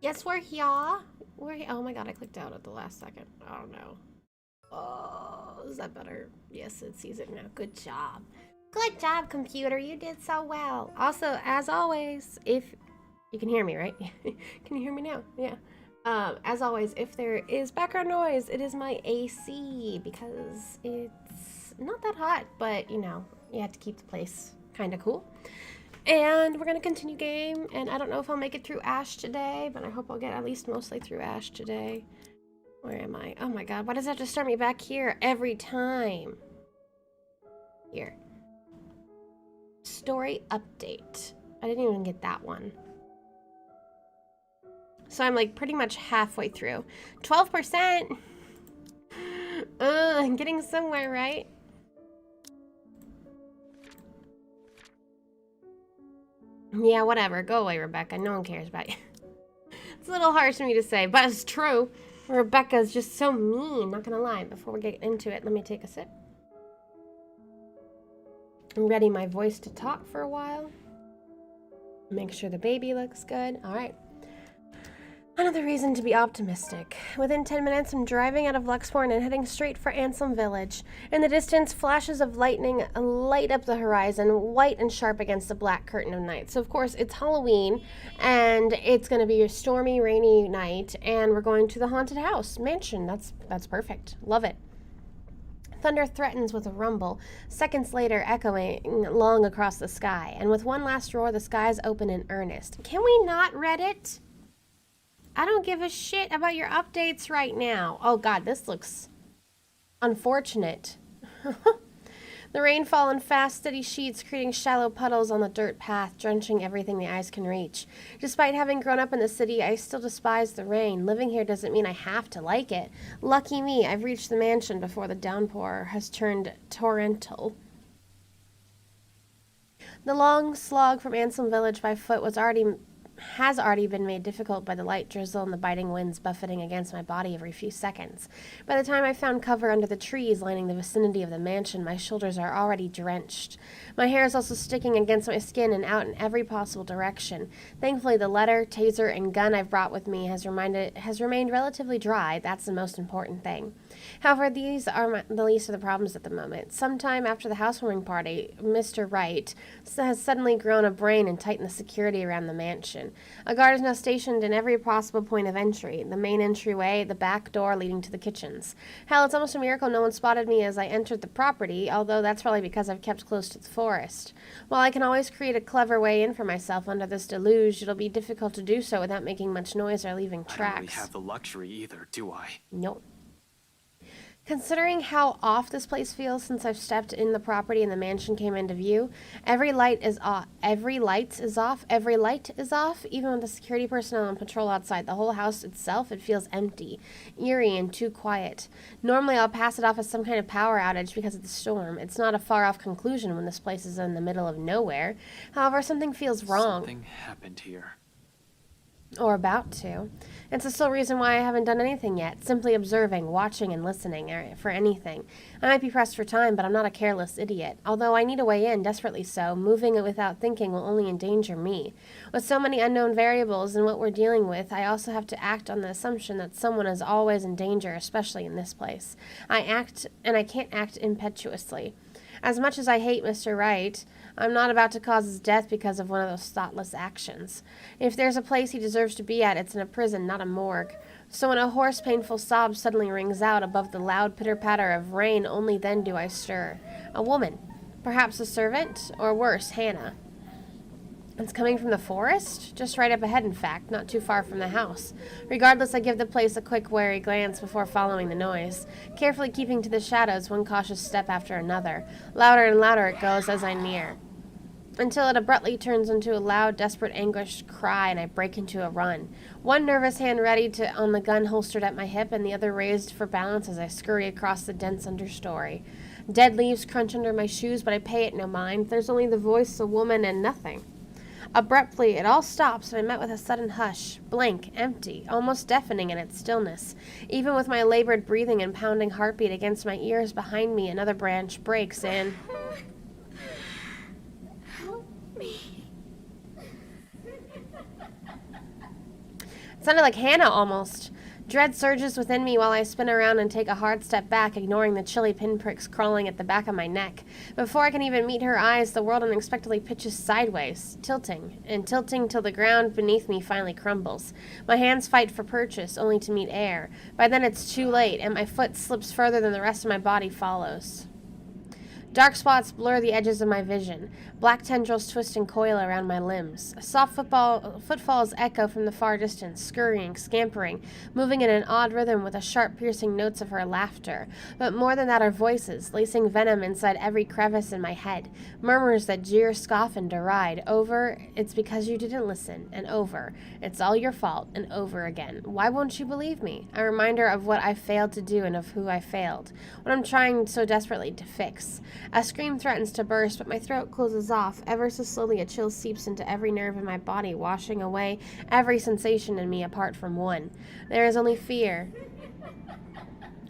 Yes, we're here. Oh my god, I clicked out at the last second. Oh no. Oh, is that better? Yes, it sees it now. Good job. Good job, computer. You did so well. Also, as always, if you can hear me, right? Can you hear me now? Yeah. As always, if there is background noise, it is my AC because it's not that hot, but you know, you have to keep the place kind of cool. And we're gonna continue game, and I don't know if I'll make it through Ash today, but I hope I'll get at least mostly through Ash today. Where am I? Oh my god, why does that just start me back here every time? Here. Story update. I didn't even get that one. So I'm like pretty much halfway through. 12%! I'm getting somewhere, right? Yeah, whatever. Go away, Rebecca. No one cares about you. It's a little harsh for me to say, but it's true. Rebecca's just so mean, not gonna lie. Before we get into it, let me take a sip. Ready my voice to talk for a while. Make sure the baby looks good. All right. Another reason to be optimistic. Within 10 minutes, I'm driving out of Luxporn and heading straight for Ansem Village. In the distance, flashes of lightning light up the horizon, white and sharp against the black curtain of night. So, of course, it's Halloween, and it's going to be a stormy, rainy night, and we're going to the haunted house mansion. That's perfect. Love it. Thunder threatens with a rumble, seconds later echoing long across the sky, and with one last roar, the skies open in earnest. Can we not Reddit? I don't give a shit about your updates right now. Oh god, this looks unfortunate. The rain fall in fast, steady sheets, creating shallow puddles on the dirt path, drenching everything the eyes can reach. Despite having grown up in the city, I still despise the rain. Living here doesn't mean I have to like it. Lucky me, I've reached the mansion before the downpour has turned torrential. The long slog from Ansem Village by foot has already been made difficult by the light drizzle and the biting winds buffeting against my body every few seconds. By the time I found cover under the trees lining the vicinity of the mansion, my shoulders are already drenched. My hair is also sticking against my skin and out in every possible direction. Thankfully, the letter, taser, and gun I've brought with me has remained relatively dry. That's the most important thing. However, these are the least of the problems at the moment. Sometime after the housewarming party, Mr. Wright has suddenly grown a brain and tightened the security around the mansion. A guard is now stationed in every possible point of entry, the main entryway, the back door leading to the kitchens. Hell, it's almost a miracle no one spotted me as I entered the property, although that's probably because I've kept close to the forest. While I can always create a clever way in for myself under this deluge, it'll be difficult to do so without making much noise or leaving tracks. I don't really have the luxury either, do I? Nope. Considering how off this place feels since I've stepped in the property and the mansion came into view, every light is off. Every light is off. Even with the security personnel on patrol outside the whole house itself, it feels empty, eerie, and too quiet. Normally, I'll pass it off as some kind of power outage because of the storm. It's not a far-off conclusion when this place is in the middle of nowhere. However, something feels wrong. Something happened here. Or about to. It's the sole reason why I haven't done anything yet, simply observing, watching, and listening for anything. I might be pressed for time, but I'm not a careless idiot. Although I need a way in, desperately so, moving it without thinking will only endanger me. With so many unknown variables in what we're dealing with, I also have to act on the assumption that someone is always in danger, especially in this place. I can't act impetuously. As much as I hate Mr. Wright, I'm not about to cause his death because of one of those thoughtless actions. If there's a place he deserves to be at, it's in a prison, not a morgue. So when a hoarse, painful sob suddenly rings out above the loud pitter-patter of rain, only then do I stir. A woman. Perhaps a servant, or worse, Hannah. It's coming from the forest? Just right up ahead, in fact, not too far from the house. Regardless, I give the place a quick, wary glance before following the noise, carefully keeping to the shadows one cautious step after another. Louder and louder it goes as I near, until it abruptly turns into a loud, desperate, anguished cry, and I break into a run. One nervous hand ready on the gun holstered at my hip, and the other raised for balance as I scurry across the dense understory. Dead leaves crunch under my shoes, but I pay it no mind. There's only the voice, a woman, and nothing. Abruptly, it all stops, and I'm met with a sudden hush, blank, empty, almost deafening in its stillness. Even with my labored breathing and pounding heartbeat against my ears behind me, another branch breaks, and... Help me. Sounded like Hannah almost. Dread surges within me while I spin around and take a hard step back, ignoring the chilly pinpricks crawling at the back of my neck. Before I can even meet her eyes, the world unexpectedly pitches sideways, tilting till the ground beneath me finally crumbles. My hands fight for purchase, only to meet air. By then it's too late, and my foot slips further than the rest of my body follows. Dark spots blur the edges of my vision. Black tendrils twist and coil around my limbs. Soft footfalls echo from the far distance, scurrying, scampering, moving in an odd rhythm with the sharp, piercing notes of her laughter. But more than that are voices, lacing venom inside every crevice in my head. Murmurs that jeer, scoff, and deride. Over, it's because you didn't listen. And over, it's all your fault. And over again. Why won't you believe me? A reminder of what I failed to do and of who I failed. What I'm trying so desperately to fix. A scream threatens to burst, but my throat closes off. Ever so slowly, a chill seeps into every nerve in my body, washing away every sensation in me apart from one. There is only fear.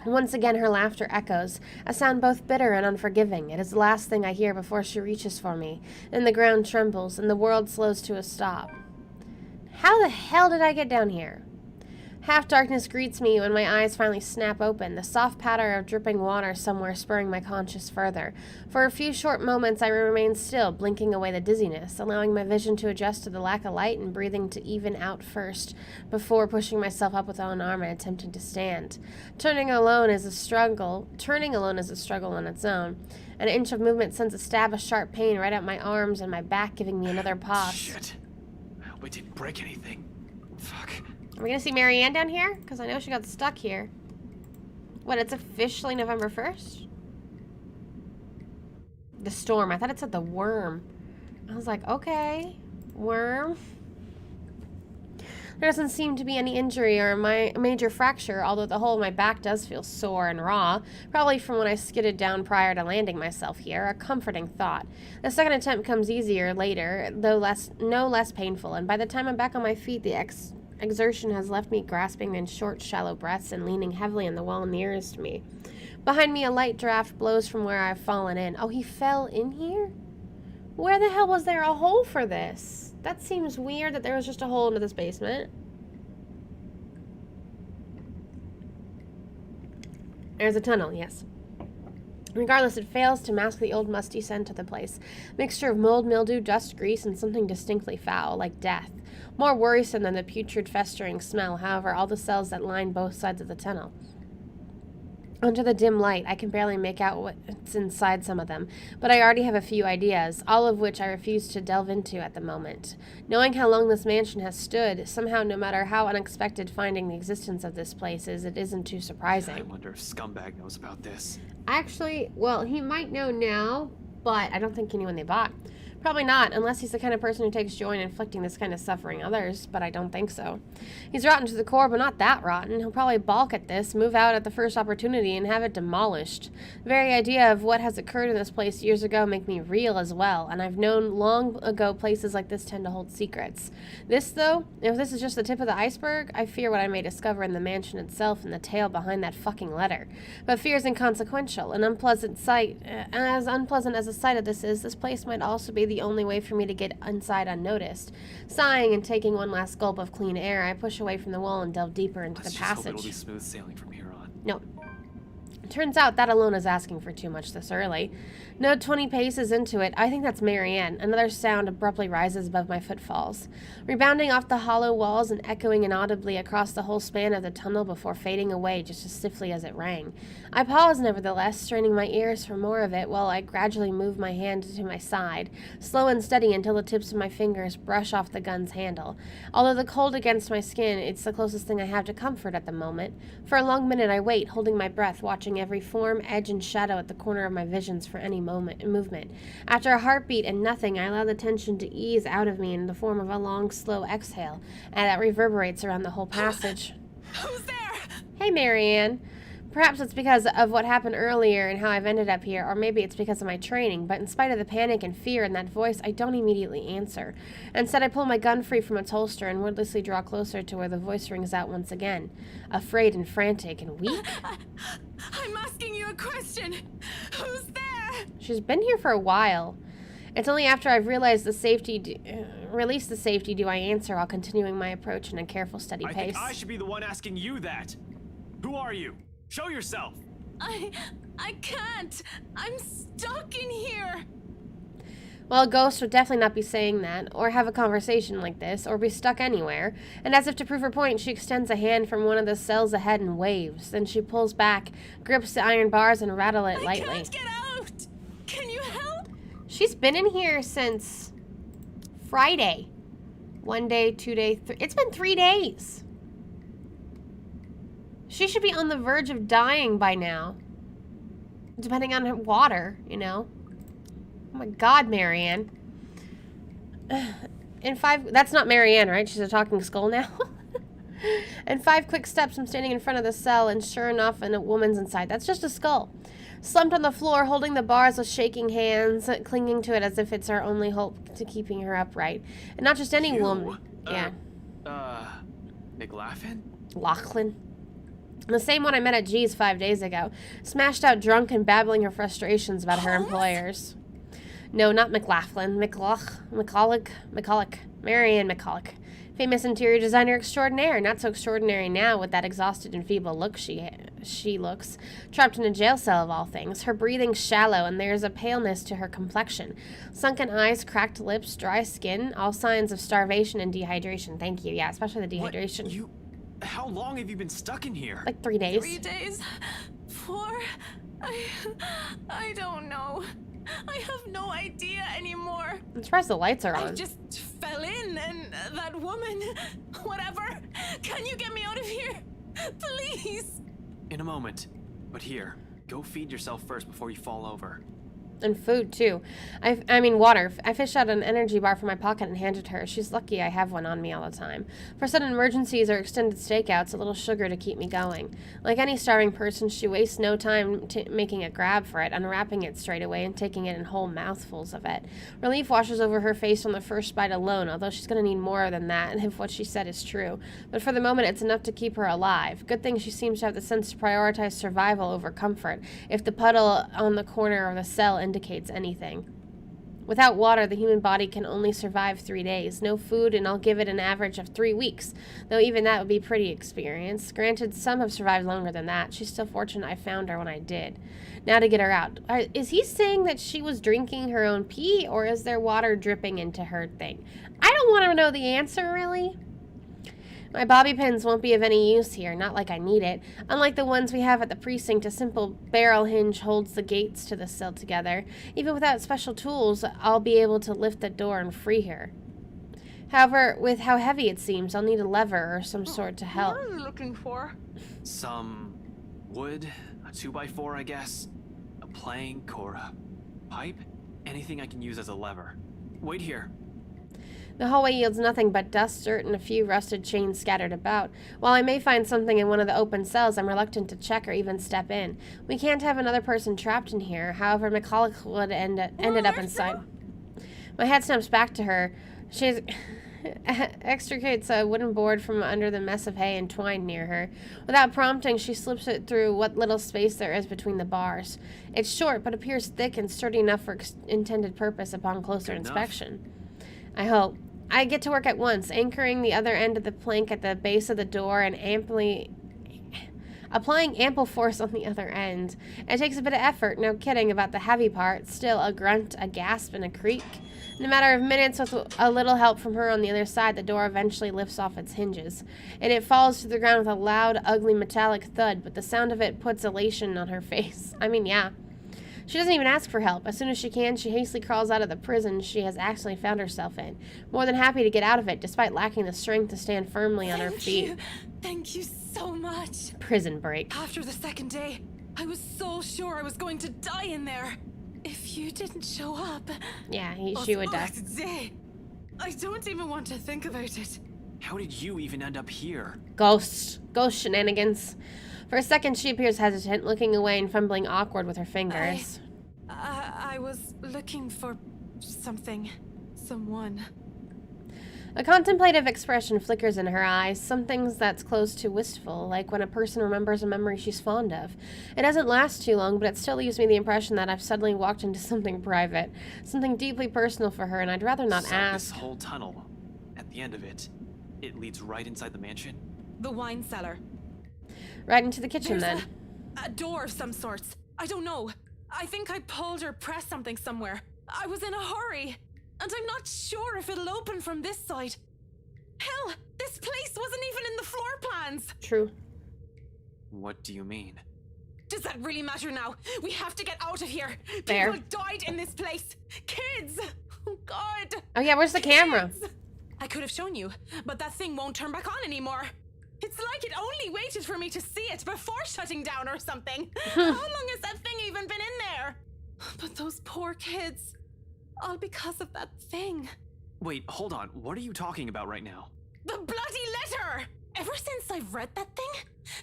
Once again, her laughter echoes, a sound both bitter and unforgiving. It is the last thing I hear before she reaches for me. Then the ground trembles, and the world slows to a stop. How the hell did I get down here? Half darkness greets me when my eyes finally snap open, the soft patter of dripping water somewhere spurring my conscience further. For a few short moments I remain still, blinking away the dizziness, allowing my vision to adjust to the lack of light and breathing to even out first, before pushing myself up with one arm and attempting to stand. Turning alone is a struggle on its own. An inch of movement sends a stab of sharp pain right up my arms and my back, giving me another pause. Shit. We didn't break anything. Fuck. Are we gonna see Marianne down here? Because I know she got stuck here. What, it's officially November 1st? The storm. I thought it said the worm. I was like, okay, worm. There doesn't seem to be any injury or major fracture, although the whole of my back does feel sore and raw, probably from when I skidded down prior to landing myself here, a comforting thought. The second attempt comes easier later, though no less painful, and by the time I'm back on my feet, the exertion has left me grasping in short, shallow breaths and leaning heavily on the wall nearest me. Behind me, a light draft blows from where I've fallen in. Oh, he fell in here? Where the hell was there a hole for this? That seems weird that there was just a hole into this basement. There's a tunnel, yes. Regardless, it fails to mask the old musty scent of the place. Mixture of mold, mildew, dust, grease, and something distinctly foul, like death. More worrisome than the putrid, festering smell, however, all the cells that line both sides of the tunnel. Under the dim light, I can barely make out what's inside some of them, but I already have a few ideas, all of which I refuse to delve into at the moment. Knowing how long this mansion has stood, somehow, no matter how unexpected finding the existence of this place is, it isn't too surprising. I wonder if Scumbag knows about this. Actually, well, he might know now, but I don't think he knew when they bought. Probably not, unless he's the kind of person who takes joy in inflicting this kind of suffering others, but I don't think so. He's rotten to the core, but not that rotten. He'll probably balk at this, move out at the first opportunity, and have it demolished. The very idea of what has occurred in this place years ago make me reel as well, and I've known long ago places like this tend to hold secrets. This, though, if this is just the tip of the iceberg, I fear what I may discover in the mansion itself and the tale behind that fucking letter. But fear's inconsequential. An unpleasant sight, as unpleasant as the sight of this is, this place might also be the only way for me to get inside unnoticed. Sighing and taking one last gulp of clean air, I push away from the wall and delve deeper into the passage. It'll be smooth sailing from here on. No. Turns out that alone is asking for too much this early. No 20 paces into it, I think that's Marianne. Another sound abruptly rises above my footfalls, rebounding off the hollow walls and echoing inaudibly across the whole span of the tunnel before fading away just as stiffly as it rang. I pause, nevertheless, straining my ears for more of it while I gradually move my hand to my side, slow and steady until the tips of my fingers brush off the gun's handle. Although the cold against my skin, it's the closest thing I have to comfort at the moment. For a long minute I wait, holding my breath, watching every form, edge, and shadow at the corner of my visions for any movement. After a heartbeat and nothing, I allow the tension to ease out of me in the form of a long, slow exhale, and that reverberates around the whole passage. Who's there? Hey, Marianne. Perhaps it's because of what happened earlier and how I've ended up here, or maybe it's because of my training, but in spite of the panic and fear in that voice, I don't immediately answer. Instead, I pull my gun free from its holster and wordlessly draw closer to where the voice rings out once again, afraid and frantic and weak. I'm asking you a question. Who's there? She's been here for a while. It's only after I've realized the safety, released the safety, do I answer while continuing my approach in a careful, steady I pace. think I should be the one asking you that. Who are you? Show yourself. I can't. I'm stuck in here. Well, a ghost would definitely not be saying that, or have a conversation like this, or be stuck anywhere. And as if to prove her point, she extends a hand from one of the cells ahead and waves. Then she pulls back, grips the iron bars, and rattle it lightly. I can't get out. Can you help? She's been in here since Friday. 1 day, 2 day, it's been 3 days. She should be on the verge of dying by now. Depending on her water, you know. Oh my God, Marianne. In 5... That's not Marianne, right? She's a talking skull now. In 5 quick steps, I'm standing in front of the cell, and sure enough, a woman's inside. That's just a skull. Slumped on the floor, holding the bars with shaking hands, clinging to it as if it's our only hope to keeping her upright. And not just any woman. Yeah. McLaughlin? Lachlan. The same one I met at G's 5 days ago. Smashed out drunk and babbling her frustrations about her employers. No, not McLaughlin. McCulloch. Marianne McCulloch. Famous interior designer extraordinaire. Not so extraordinary now with that exhausted and feeble look she looks. Trapped in a jail cell of all things. Her breathing shallow, and there's a paleness to her complexion. Sunken eyes, cracked lips, dry skin. All signs of starvation and dehydration. Thank you. Yeah, especially the dehydration. How long have you been stuck in here? Like 3 days. 3 days? 4? I don't know. I have no idea anymore. I'm surprised the lights are on. I just fell in, and that woman, whatever. Can you get me out of here? Please. In a moment. But here, go feed yourself first before you fall over. And food, too. I mean, water. I fished out an energy bar from my pocket and handed her. She's lucky I have one on me all the time. For sudden emergencies or extended stakeouts, a little sugar to keep me going. Like any starving person, she wastes no time making a grab for it, unwrapping it straight away and taking it in whole mouthfuls of it. Relief washes over her face on the first bite alone, although she's going to need more than that if what she said is true. But for the moment, it's enough to keep her alive. Good thing she seems to have the sense to prioritize survival over comfort, if the puddle on the corner of the cell indicates anything. Without water, the human body can only survive 3 days. No food, and I'll give it an average of 3 weeks, though even that would be pretty experience. Granted, some have survived longer than that. She's still fortunate I found her when I did. Now to get her out. Is he saying that she was drinking her own pee, or is there water dripping into her thing? I don't want to know the answer, really. My bobby pins won't be of any use here, not like I need it. Unlike the ones we have at the precinct, a simple barrel hinge holds the gates to the cell together. Even without special tools, I'll be able to lift the door and free her. However, with how heavy it seems, I'll need a lever or some sort to help. What are you looking for? Some wood, a 2x4, I guess, a plank or a pipe, anything I can use as a lever. Wait here. The hallway yields nothing but dust, dirt, and a few rusted chains scattered about. While I may find something in one of the open cells, I'm reluctant to check or even step in. We can't have another person trapped in here. However, McCulloch would ended up inside. My head snaps back to her. She extricates a wooden board from under the mess of hay and twine near her. Without prompting, she slips it through what little space there is between the bars. It's short, but appears thick and sturdy enough for intended purpose upon closer inspection. I hope. I get to work at once, anchoring the other end of the plank at the base of the door and applying ample force on the other end. It takes a bit of effort, no kidding about the heavy part. Still, a grunt, a gasp, and a creak. In a matter of minutes, with a little help from her on the other side, the door eventually lifts off its hinges, and it falls to the ground with a loud, ugly metallic thud, but the sound of it puts elation on her face. I mean, yeah. She doesn't even ask for help. As soon as she can, she hastily crawls out of the prison she has actually found herself in, more than happy to get out of it, despite lacking the strength to stand firmly on her feet. Thank you so much. Prison break. After the second day, I was so sure I was going to die in there. If you didn't show up... Yeah, she would die. I don't even want to think about it. How did you even end up here? Ghost shenanigans. For a second, she appears hesitant, looking away and fumbling awkward with her fingers. I was looking for something. Someone. A contemplative expression flickers in her eyes, something that's close to wistful, like when a person remembers a memory she's fond of. It doesn't last too long, but it still leaves me the impression that I've suddenly walked into something private, something deeply personal for her, and I'd rather not So ask. this whole tunnel, at the end of it, it leads right inside the mansion? The wine cellar. Right into the kitchen, There's then. a door of some sorts. I don't know. I think I pulled or pressed something somewhere. I was in a hurry. And I'm not sure if it'll open from this side. Hell, this place wasn't even in the floor plans. True. What do you mean? Does that really matter now? We have to get out of here. Fair. People died in this place. Kids. Oh, God. Oh yeah, where's the camera? Kids. I could have shown you, but that thing won't turn back on anymore. It's like it only waited for me to see it before shutting down or something. How long has that thing even been in there? But those poor kids. All because of that thing. Wait, hold on. What are you talking about right now? The bloody letter! Ever since I've read that thing,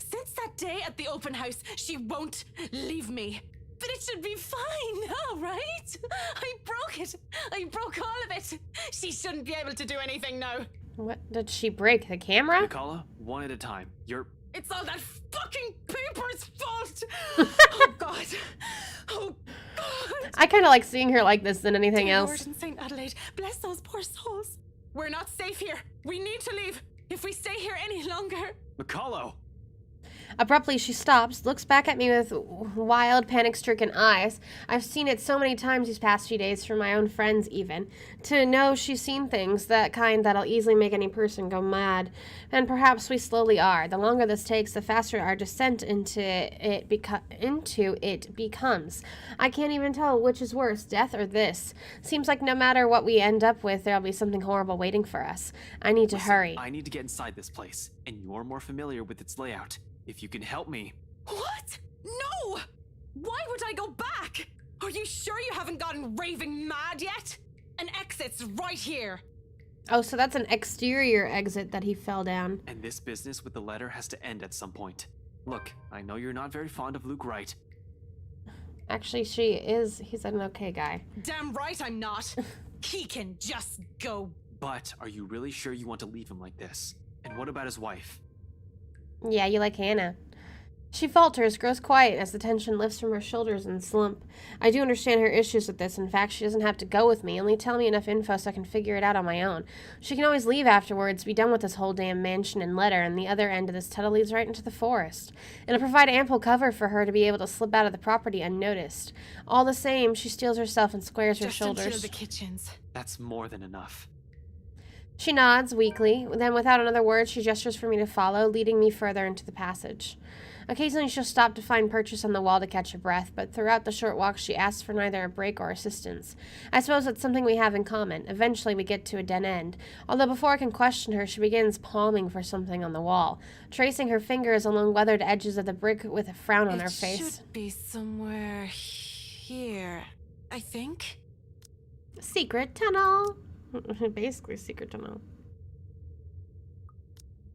since that day at the open house, she won't leave me. But it should be fine now, right? I broke it. I broke all of it. She shouldn't be able to do anything now. What did she break? The camera? Nikala, one at a time. It's all that fucking paper's fault! Oh, God. Oh, God. I kind of like seeing her like this than anything Dear else. Lord in St. Adelaide, bless those poor souls. We're not safe here. We need to leave. If we stay here any longer. Mikalo! Abruptly, she stops, looks back at me with wild, panic-stricken eyes. I've seen it so many times these past few days from my own friends, even. To know she's seen things, that kind that'll easily make any person go mad. And perhaps we slowly are. The longer this takes, the faster our descent into it becomes. I can't even tell which is worse, death or this. Seems like no matter what we end up with, there'll be something horrible waiting for us. I need to hurry. I need to get inside this place, and you're more familiar with its layout. If you can help me. What? No! Why would I go back? Are you sure you haven't gotten raving mad yet? An exit's right here. Oh, so that's an exterior exit that he fell down. And this business with the letter has to end at some point. Look, I know you're not very fond of Luke Wright. Actually, she is. He's an okay guy. Damn right I'm not. He can just go. But are you really sure you want to leave him like this? And what about his wife? Yeah, you like Hannah. She falters, grows quiet as the tension lifts from her shoulders and slump. I do understand her issues with this. In fact, she doesn't have to go with me, only tell me enough info so I can figure it out on my own. She can always leave afterwards, be done with this whole damn mansion and letter, and the other end of this tunnel leads right into the forest. It'll provide ample cover for her to be able to slip out of the property unnoticed. All the same, she steels herself and squares her Just shoulders. until the kitchens. That's more than enough. She nods weakly, then without another word she gestures for me to follow, leading me further into the passage. Occasionally she'll stop to find purchase on the wall to catch her breath, but throughout the short walk she asks for neither a break or assistance. I suppose it's something we have in common. Eventually we get to a dead end. Although before I can question her, she begins palming for something on the wall, tracing her fingers along weathered edges of the brick with a frown on her face. It should be somewhere here, I think. Secret tunnel. Basically secret tunnel.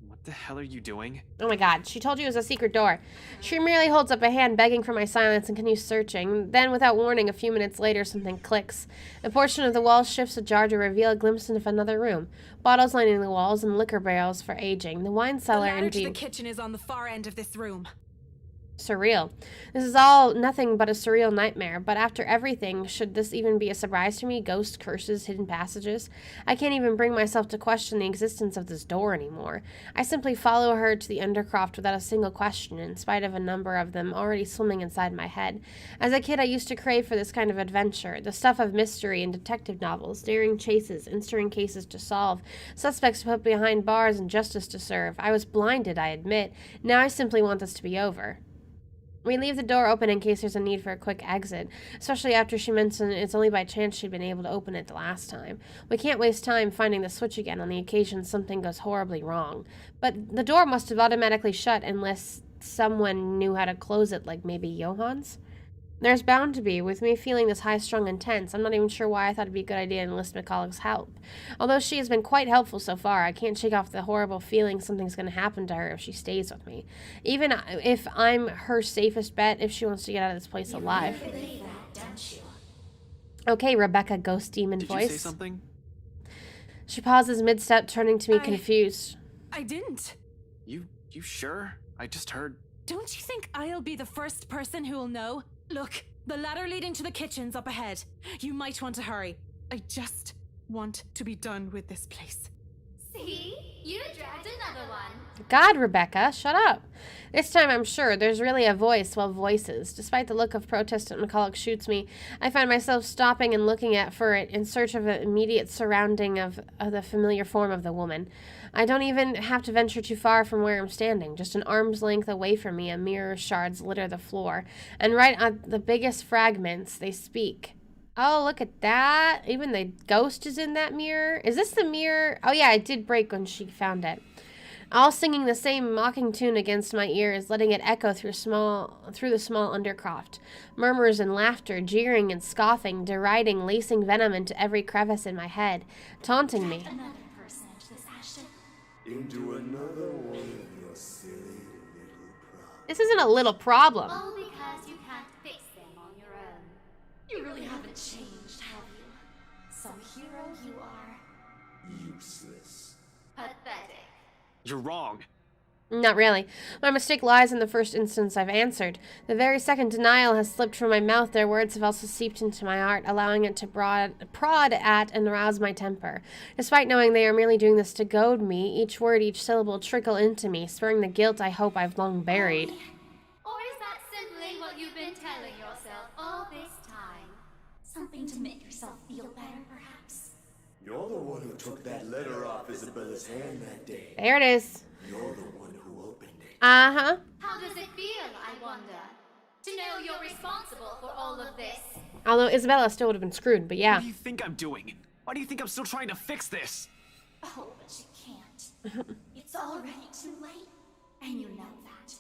What the hell are you doing? Oh my god, she told you it was a secret door. She merely holds up a hand begging for my silence and continues searching. Then, without warning, a few minutes later, something clicks. A portion of the wall shifts ajar to reveal a glimpse of another room. Bottles lining the walls and liquor barrels for aging. The wine The cellar, ladder to the indeed. kitchen is on the far end of this room. Surreal. This is all nothing but a surreal nightmare, but after everything, should this even be a surprise to me? Ghosts, curses, hidden passages? I can't even bring myself to question the existence of this door anymore. I simply follow her to the undercroft without a single question, in spite of a number of them already swimming inside my head. As a kid, I used to crave for this kind of adventure, the stuff of mystery and detective novels, daring chases, instant cases to solve, suspects put behind bars and justice to serve. I was blinded, I admit. Now I simply want this to be over. We leave the door open in case there's a need for a quick exit, especially after she mentioned it's only by chance she'd been able to open it the last time. We can't waste time finding the switch again on the occasion something goes horribly wrong. But the door must have automatically shut unless someone knew how to close it, like maybe Johann's? There's bound to be. With me feeling this high-strung and tense, I'm not even sure why I thought it'd be a good idea to enlist McCulloch's help. Although she has been quite helpful so far, I can't shake off the horrible feeling something's going to happen to her if she stays with me. Even if I'm her safest bet if she wants to get out of this place alive. Believe that, don't you? Okay, Rebecca, ghost demon Did voice. you say something? She pauses mid-step, turning to me confused. I didn't. You sure? I just heard. Don't you think I'll be the first person who'll know? Look, the ladder leading to the kitchen's up ahead. You might want to hurry. I just want to be done with this place. See? You dragged another one. God, Rebecca, shut up. This time I'm sure there's really a voice, well, voices. Despite the look of protest that McCulloch shoots me, I find myself stopping and looking for it in search of an immediate surrounding of the familiar form of the woman. I don't even have to venture too far from where I'm standing. Just an arm's length away from me, a mirror shards litter the floor. And right on the biggest fragments, they speak. Oh, look at that. Even the ghost is in that mirror. Is this the mirror? Oh, yeah, it did break when she found it. All singing the same mocking tune against my ears, letting it echo through the small undercroft. Murmurs and laughter, jeering and scoffing, deriding, lacing venom into every crevice in my head, taunting me. Another person into this, Ashton. Into another one of your silly little problems. This isn't a little problem. All because you can't fix them on your own. You really haven't changed, have you? Some hero you are. Useless. Pathetic. You're wrong. Not really. My mistake lies in the first instance I've answered. The very second denial has slipped from my mouth, their words have also seeped into my heart, allowing it to prod at and rouse my temper. Despite knowing they are merely doing this to goad me, each word, each syllable trickle into me, spurring the guilt I hope I've long buried. Or is that simply what you've been telling yourself all this time? Something to make yourself feel better, perhaps? You're the one who took that letter off Isabella's hand that day. There it is. You're the one who opened it. Uh-huh. How does it feel, I wonder? To know you're responsible for all of this? Although Isabella still would have been screwed, but yeah. What do you think I'm doing? Why do you think I'm still trying to fix this? Oh, but you can't. It's already too late. And you know that.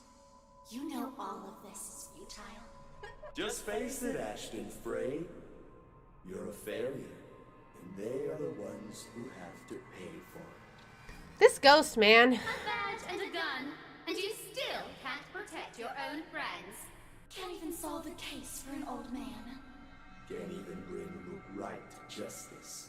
You know all of this is futile. Just face it, Ashton Frey. You're a failure. And they are the ones who have to pay for it. This ghost, man. A badge and a gun, and you still can't protect your own friends. Can't even solve a case for an old man. Can't even bring Luke right to justice.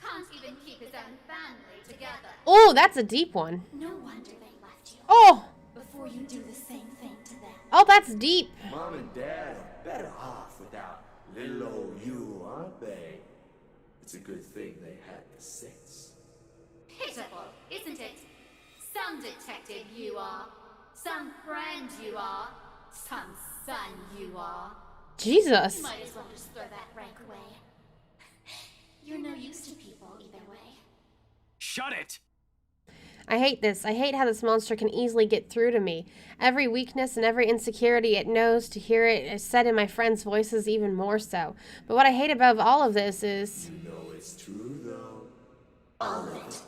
Can't even keep his own family together. Oh, that's a deep one. No wonder they left you. Oh! Before you do the same thing to them. Oh, that's deep. Mom and Dad are better off without little old you, aren't they? It's a good thing they had the sense. Pitiful, isn't it? Some detective you are. Some friend you are. Some son you are. Jesus. Might as well just throw that rank away. You're no use to people either way. Shut it! I hate this. I hate how this monster can easily get through to me. Every weakness and every insecurity it knows, to hear it said in my friends' voices even more so. But what I hate above all of this is... You know it's true, though. All of it.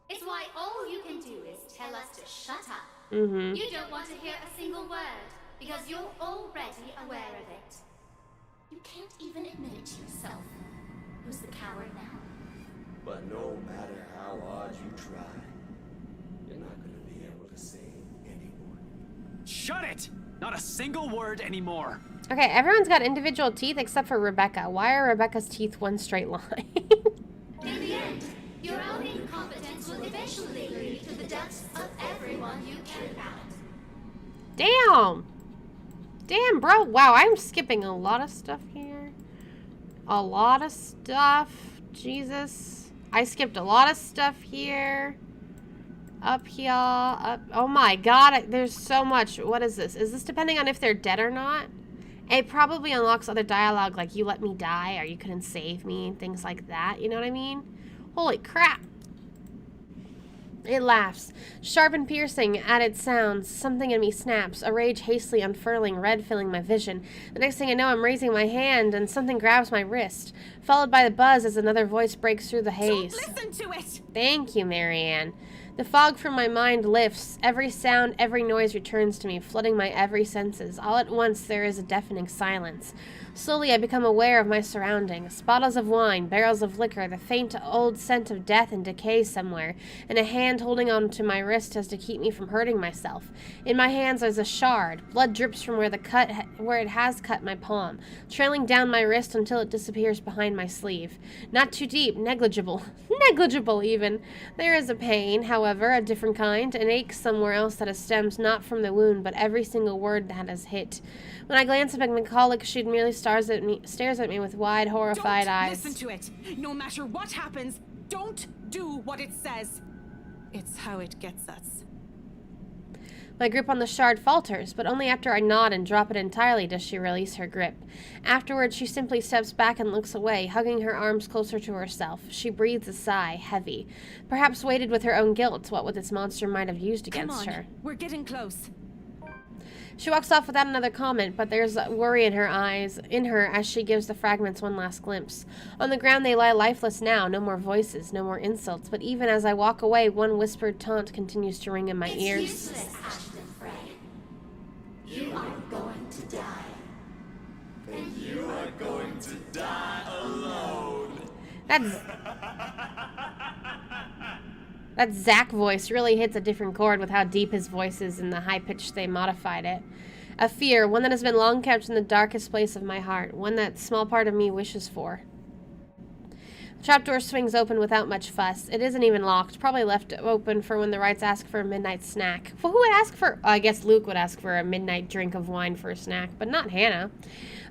It's why all you can do is tell us to shut up. Mm-hmm. You don't want to hear a single word, because you're already aware of it. You can't even admit it to yourself. Who's the coward now? But no matter how hard you try, you're not gonna be able to save anyone. Shut it! Not a single word anymore. Okay, everyone's got individual teeth except for Rebecca. Why are Rebecca's teeth one straight line? In the end, your own incompetence will eventually lead to the deaths of everyone you care about. Damn! Damn, bro. Wow, I'm skipping a lot of stuff here. A lot of stuff. Jesus. I skipped a lot of stuff here. Up here. Up. Oh my god, there's so much. What is this? Is this depending on if they're dead or not? It probably unlocks other dialogue like you let me die or you couldn't save me and things like that. You know what I mean? Holy crap. It laughs, sharp and piercing at its sounds. Something in me snaps, a rage hastily unfurling, red filling my vision. The next thing I know, I'm raising my hand and something grabs my wrist, followed by the buzz as another voice breaks through the haze. Don't listen to it! Thank you, Marianne. The fog from my mind lifts. Every sound, every noise returns to me, flooding my every senses. All at once, there is a deafening silence. Slowly, I become aware of my surroundings. Bottles of wine, barrels of liquor, the faint old scent of death and decay somewhere, and a hand holding on to my wrist as to keep me from hurting myself. In my hands, there's a shard. Blood drips from where the cut where it has cut my palm, trailing down my wrist until it disappears behind my sleeve. Not too deep, negligible. Negligible, even. There is a pain, however, a different kind, an ache somewhere else that stems not from the wound, but every single word that has hit. When I glance up at McCulloch, she merely stares at me with wide, horrified eyes. Listen to it. No matter what happens, don't do what it says. It's how it gets us. My grip on the shard falters, but only after I nod and drop it entirely does she release her grip. Afterwards, she simply steps back and looks away, hugging her arms closer to herself. She breathes a sigh, heavy. Perhaps weighted with her own guilt, what this monster might have used against her. We're getting close. She walks off without another comment, but there's worry in her eyes, as she gives the fragments one last glimpse. On the ground they lie lifeless now, no more voices, no more insults, but even as I walk away, one whispered taunt continues to ring in my ears. It's useless, Ashton Frey. You are going to die. And you are going to die alone. That Zack voice really hits a different chord with how deep his voice is and the high pitch they modified it. A fear, one that has been long kept in the darkest place of my heart, one that small part of me wishes for. The trapdoor swings open without much fuss. It isn't even locked, probably left open for when the Wrights ask for a midnight snack. Well, who would ask for... I guess Luke would ask for a midnight drink of wine for a snack, but not Hannah.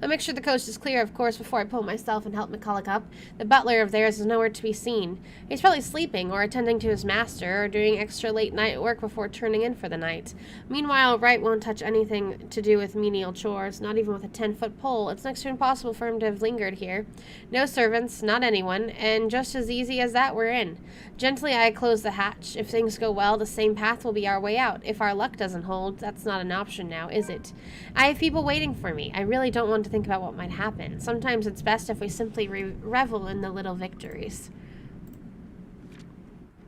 I make sure the coast is clear, of course, before I pull myself and help McCulloch up. The butler of theirs is nowhere to be seen. He's probably sleeping, or attending to his master, or doing extra late night work before turning in for the night. Meanwhile, Wright won't touch anything to do with menial chores, not even with a 10-foot pole. It's next to impossible for him to have lingered here. No servants, not anyone, and just as easy as that, we're in. Gently, I close the hatch. If things go well, the same path will be our way out. If our luck doesn't hold, that's not an option now, is it? I have people waiting for me. I really don't want to think about what might happen. Sometimes it's best if we simply revel in the little victories.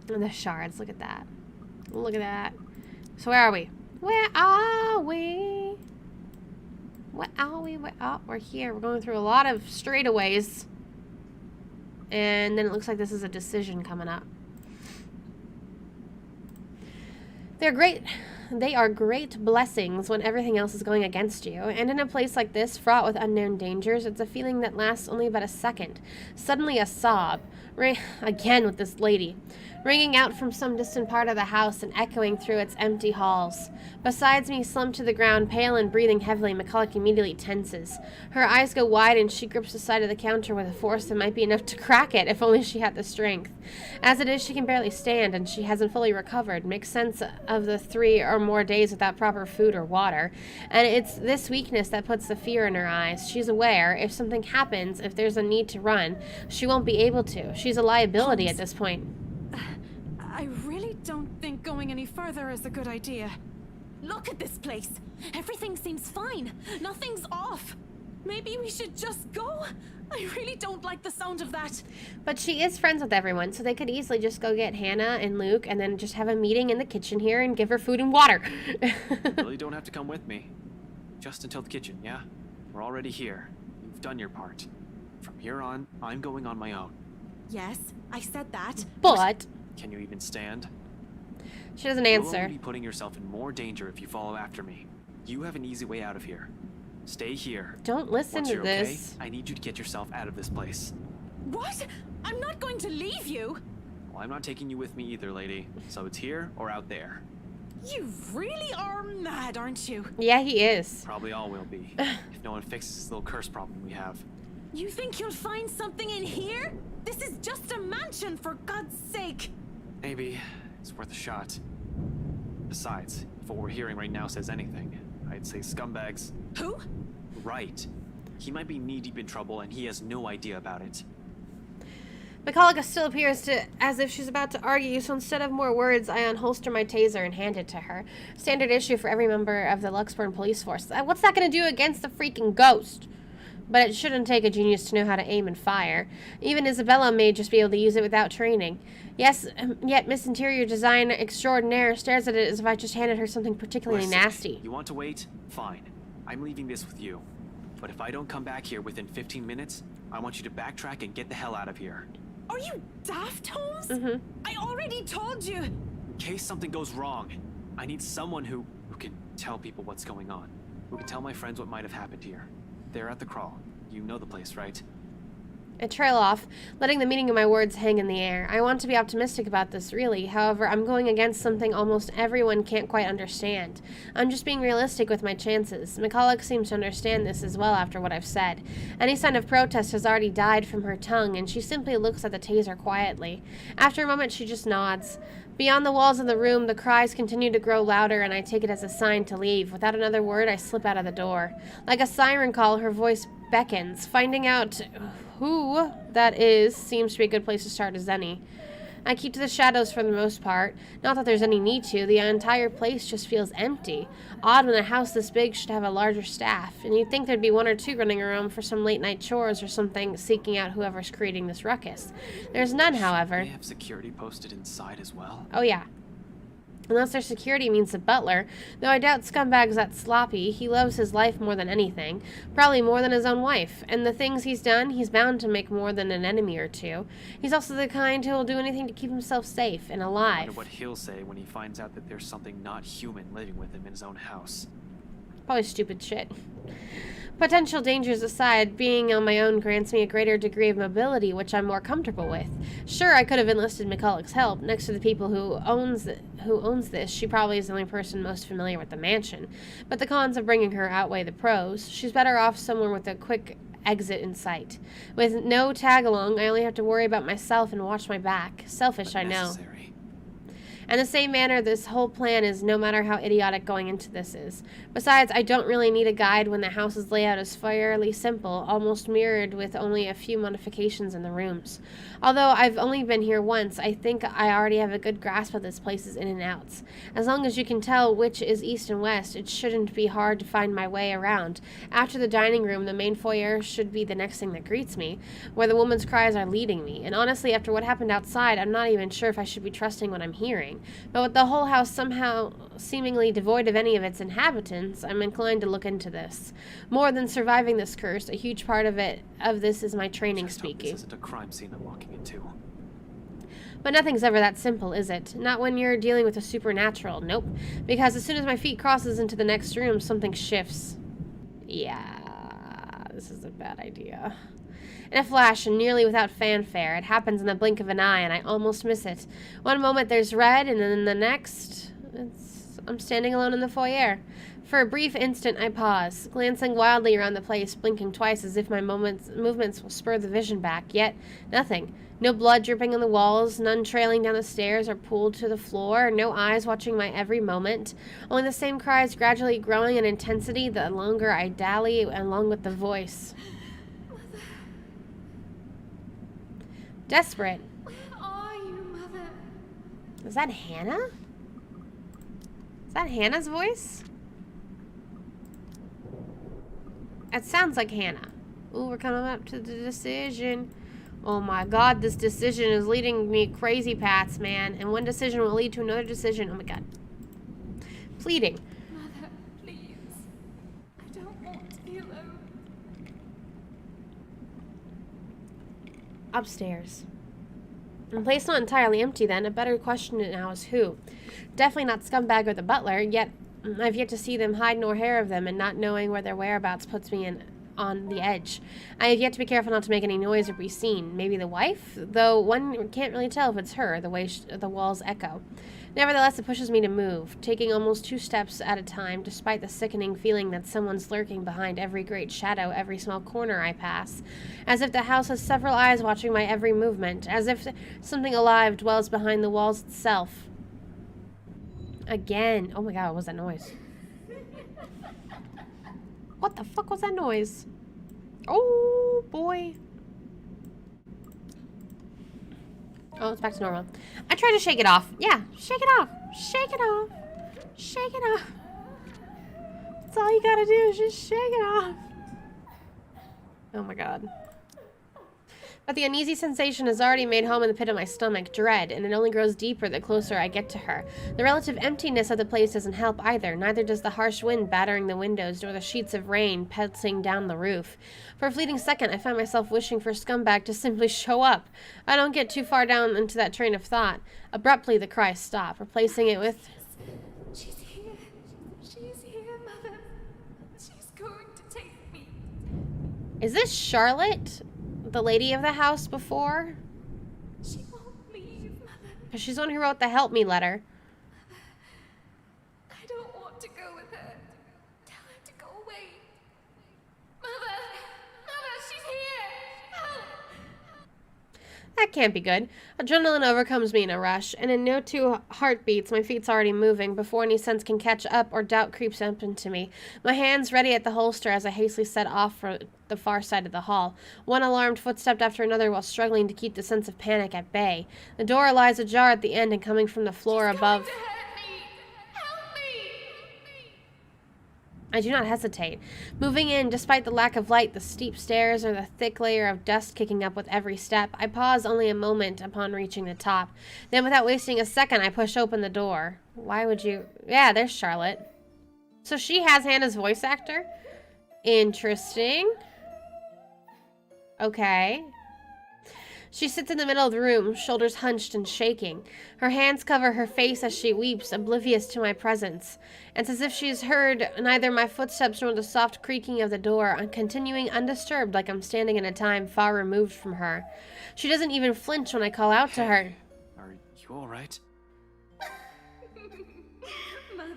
And the shards, look at that. Look at that. So where are we? Where are we? Where are we? We're here. We're going through a lot of straightaways. And then it looks like this is a decision coming up. They are great blessings when everything else is going against you. And in a place like this, fraught with unknown dangers, it's a feeling that lasts only about a second. Suddenly a sob. Again with this lady. Ringing out from some distant part of the house and echoing through its empty halls. Besides me, slumped to the ground, pale and breathing heavily, McCulloch immediately tenses. Her eyes go wide and she grips the side of the counter with a force that might be enough to crack it if only she had the strength. As it is, she can barely stand and she hasn't fully recovered. Makes sense of the 3 or more days without proper food or water. And it's this weakness that puts the fear in her eyes. She's aware if something happens, if there's a need to run, she won't be able to. She's a liability at this point. I really don't think going any further is a good idea. Look at this place. Everything seems fine. Nothing's off. Maybe we should just go? I really don't like the sound of that. But she is friends with everyone, so they could easily just go get Hannah and Luke and then just have a meeting in the kitchen here and give her food and water. You really don't have to come with me. Just until the kitchen, yeah? We're already here. You've done your part. From here on, I'm going on my own. Yes, I said that. But Can you even stand? she doesn't You'll answer. only be putting yourself in more danger if you follow after me. You have an easy way out of here. Stay here. Don't listen Once to you're this. okay, I need you to get yourself out of this place. What? I'm not going to leave you. Well, I'm not taking you with me either, lady. So it's here or out there. You really are mad, aren't you? Yeah, he is. Probably all will be. If no one fixes this little curse problem we have. You think you'll find something in here? This is just a mansion, for God's sake. Maybe it's worth a shot. Besides, if what we're hearing right now says anything, I'd say scumbags. Who? Right. He might be knee-deep in trouble and he has no idea about it. McCulloch still appears as if she's about to argue, so instead of more words, I unholster my taser and hand it to her. Standard issue for every member of the Luxburn police force. What's that going to do against the freaking ghost? But it shouldn't take a genius to know how to aim and fire. Even Isabella may just be able to use it without training. Yes, yet Miss Interior Design Extraordinaire stares at it as if I just handed her something particularly Listen, nasty. You want to wait? Fine. I'm leaving this with you. But if I don't come back here within 15 minutes, I want you to backtrack and get the hell out of here. Are you daft, Holmes? Mm-hmm. I already told you. In case something goes wrong, I need someone who can tell people what's going on. We could tell my friends what might have happened here. They're at the crawl. You know the place, right? I trail off, letting the meaning of my words hang in the air. I want to be optimistic about this, really. However, I'm going against something almost everyone can't quite understand. I'm just being realistic with my chances. McCulloch seems to understand this as well after what I've said. Any sign of protest has already died from her tongue, and she simply looks at the taser quietly. After a moment, she just nods. Beyond the walls of the room, the cries continue to grow louder, and I take it as a sign to leave. Without another word, I slip out of the door. Like a siren call, her voice beckons. Finding out who that is seems to be a good place to start as any. I keep to the shadows for the most part. Not that there's any need to. The entire place just feels empty. Odd when a house this big should have a larger staff. And you'd think there'd be one or two running around for some late night chores or something, seeking out whoever's creating this ruckus. There's none, however. They have security posted inside as well. Oh yeah. Unless their security means the butler, though I doubt Scumbag's that sloppy. He loves his life more than anything, probably more than his own wife, and the things he's done, he's bound to make more than an enemy or two. He's also the kind who will do anything to keep himself safe and I alive. wonder what he'll say when he finds out that there's something not human living with him in his own house. Probably stupid shit. Potential dangers aside, being on my own grants me a greater degree of mobility, which I'm more comfortable with. Sure, I could have enlisted McCulloch's help. Next to the people who owns this, she probably is the only person most familiar with the mansion. But the cons of bringing her outweigh the pros. She's better off somewhere with a quick exit in sight. With no tag-along, I only have to worry about myself and watch my back. Selfish, I know. Necessary. In the same manner, this whole plan is no matter how idiotic going into this is. Besides, I don't really need a guide when the house's layout is fairly simple, almost mirrored with only a few modifications in the rooms. Although I've only been here once, I think I already have a good grasp of this place's in and outs. As long as you can tell which is east and west, it shouldn't be hard to find my way around. After the dining room, the main foyer should be the next thing that greets me, where the woman's cries are leading me. And honestly, after what happened outside, I'm not even sure if I should be trusting what I'm hearing. But with the whole house somehow seemingly devoid of any of its inhabitants, I'm inclined to look into this. More than surviving this curse, a huge part of this is my training Just hope speaking. this isn't a crime scene I'm walking into. But nothing's ever that simple, is it? Not when you're dealing with the supernatural, nope. Because as soon as my feet crosses into the next room, something shifts. Yeah, this is a bad idea. In a flash, and nearly without fanfare, it happens in the blink of an eye, and I almost miss it. One moment there's red, and then the next, I'm standing alone in the foyer. For a brief instant, I pause, glancing wildly around the place, blinking twice as if my movements will spur the vision back. Yet, nothing. No blood dripping on the walls, none trailing down the stairs or pooled to the floor, no eyes watching my every moment. Only the same cries gradually growing in intensity the longer I dally along with the voice. Desperate. Where are you, Mother? Is that Hannah? Is that Hannah's voice? It sounds like Hannah. Ooh, we're coming up to the decision. Oh my god, this decision is leading me crazy paths, man. And one decision will lead to another decision. Oh my god. Pleading. Mother, please. I don't want to be alone. Upstairs. The place not entirely empty then. A better question now is who. Definitely not Scumbag or the butler, yet I've yet to see them hide nor hair of them, and not knowing where their whereabouts puts me on the edge. I have yet to be careful not to make any noise or be seen. Maybe the wife? Though one can't really tell if it's her, the way the walls echo. Nevertheless, it pushes me to move, taking almost 2 steps at a time, despite the sickening feeling that someone's lurking behind every great shadow, every small corner I pass. As if the house has several eyes watching my every movement, as if something alive dwells behind the walls itself. Again. Oh my god, what was that noise? What the fuck was that noise? Oh, boy. Oh, it's back to normal. I try to shake it off. Yeah, shake it off. Shake it off. Shake it off. That's all you gotta do is just shake it off. Oh my god. But the uneasy sensation has already made home in the pit of my stomach, dread, and it only grows deeper the closer I get to her. The relative emptiness of the place doesn't help either, neither does the harsh wind battering the windows, nor the sheets of rain pelting down the roof. For a fleeting second, I find myself wishing for Scumbag to simply show up. I don't get too far down into that train of thought. Abruptly, the cries stop, replacing it with... She's here. She's here, Mother. Is this Charlotte? The lady of the house before? She won't leave, Mother. Because she's the one who wrote the help me letter. I don't want to go with her. Tell her to go away. Mother! Mother, she's here! Help! That can't be good. Adrenaline overcomes me in a rush, and in no 2 heartbeats, my feet's already moving before any sense can catch up or doubt creeps up into me. My hands ready at the holster as I hastily set off for the far side of the hall. One alarmed footstep after another while struggling to keep the sense of panic at bay. The door lies ajar at the end and coming from the floor above. Going to hurt me! Help me! I do not hesitate. Moving in, despite the lack of light, the steep stairs, or the thick layer of dust kicking up with every step, I pause only a moment upon reaching the top. Then, without wasting a second, I push open the door. Why would you... Yeah, there's Charlotte. So she has Hannah's voice actor? Interesting. Okay. She sits in the middle of the room, shoulders hunched and shaking. Her hands cover her face as she weeps, oblivious to my presence. It's as if she's heard neither my footsteps nor the soft creaking of the door, continuing undisturbed like I'm standing in a time far removed from her. She doesn't even flinch when I call out to her. Are you alright? Mother,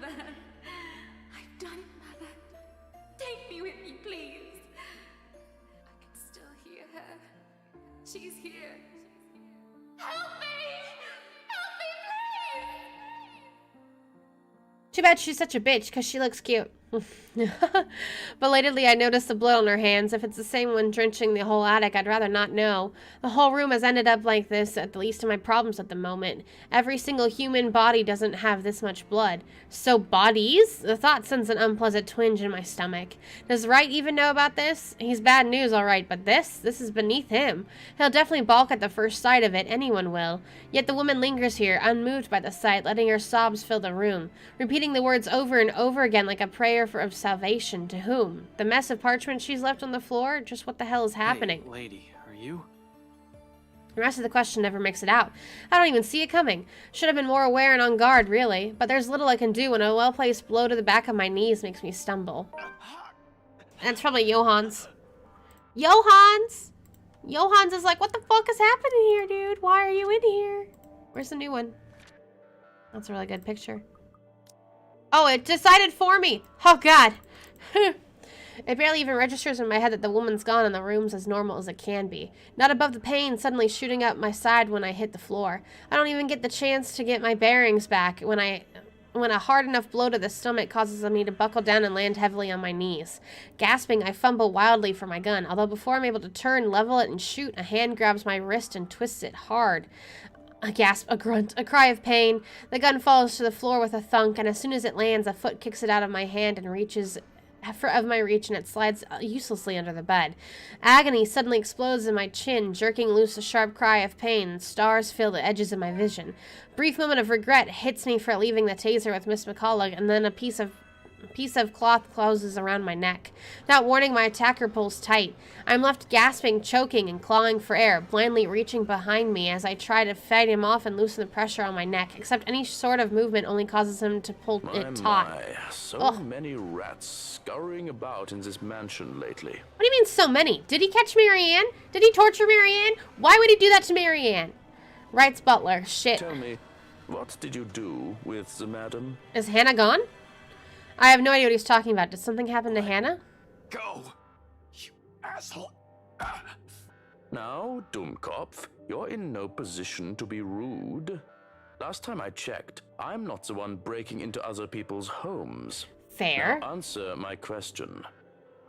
I've done it, Mother. Take me with you, please. I can still hear her. She's here. Help me! Help me, please! Too bad she's such a bitch, because she looks cute. Belatedly, I notice the blood on her hands. If it's the same one drenching the whole attic, I'd rather not know. The whole room has ended up like this, at the least of my problems at the moment. Every single human body doesn't have this much blood. So bodies? The thought sends an unpleasant twinge in my stomach. Does Wright even know about this? He's bad news, all right, but this is beneath him. He'll definitely balk at the first sight of it. Anyone will. Yet the woman lingers here, unmoved by the sight, letting her sobs fill the room, repeating the words over and over again like a prayer of salvation. To whom? The mess of parchment she's left on the floor? Just what the hell is happening? Hey, lady, are you? The rest of the question never makes it out. I don't even see it coming. Should have been more aware and on guard, really. But there's little I can do when a well-placed blow to the back of my knees makes me stumble. That's probably Johann's. Johann's is like, what the fuck is happening here, dude? Why are you in here? Where's the new one? That's a really good picture. Oh, it decided for me. Oh, God. It barely even registers in my head that the woman's gone and the room's as normal as it can be. Not above the pain suddenly shooting up my side when I hit the floor. I don't even get the chance to get my bearings back when a hard enough blow to the stomach causes me to buckle down and land heavily on my knees. Gasping, I fumble wildly for my gun, although before I'm able to turn, level it, and shoot, a hand grabs my wrist and twists it hard. A gasp, a grunt, a cry of pain. The gun falls to the floor with a thunk, and as soon as it lands, a foot kicks it out of my hand and reaches of my reach, and it slides uselessly under the bed. Agony suddenly explodes in my chin, jerking loose a sharp cry of pain. Stars fill the edges of my vision. A brief moment of regret hits me for leaving the taser with Miss McCullough, and then a piece of cloth closes around my neck. Without warning, my attacker pulls tight. I'm left gasping, choking, and clawing for air, blindly reaching behind me as I try to fight him off and loosen the pressure on my neck, except any sort of movement only causes him to pull it taut. So many rats scurrying about in this mansion lately. What do you mean, so many? Did he catch Marianne? Did he torture Marianne? Why would he do that to Marianne? Wright's butler. Shit. Tell me, what did you do with the madam? Is Hannah gone? I have no idea what he's talking about. Did something happen to Hannah? Go! You asshole! Now, Dummkopf, you're in no position to be rude. Last time I checked, I'm not the one breaking into other people's homes. Fair. Now answer my question.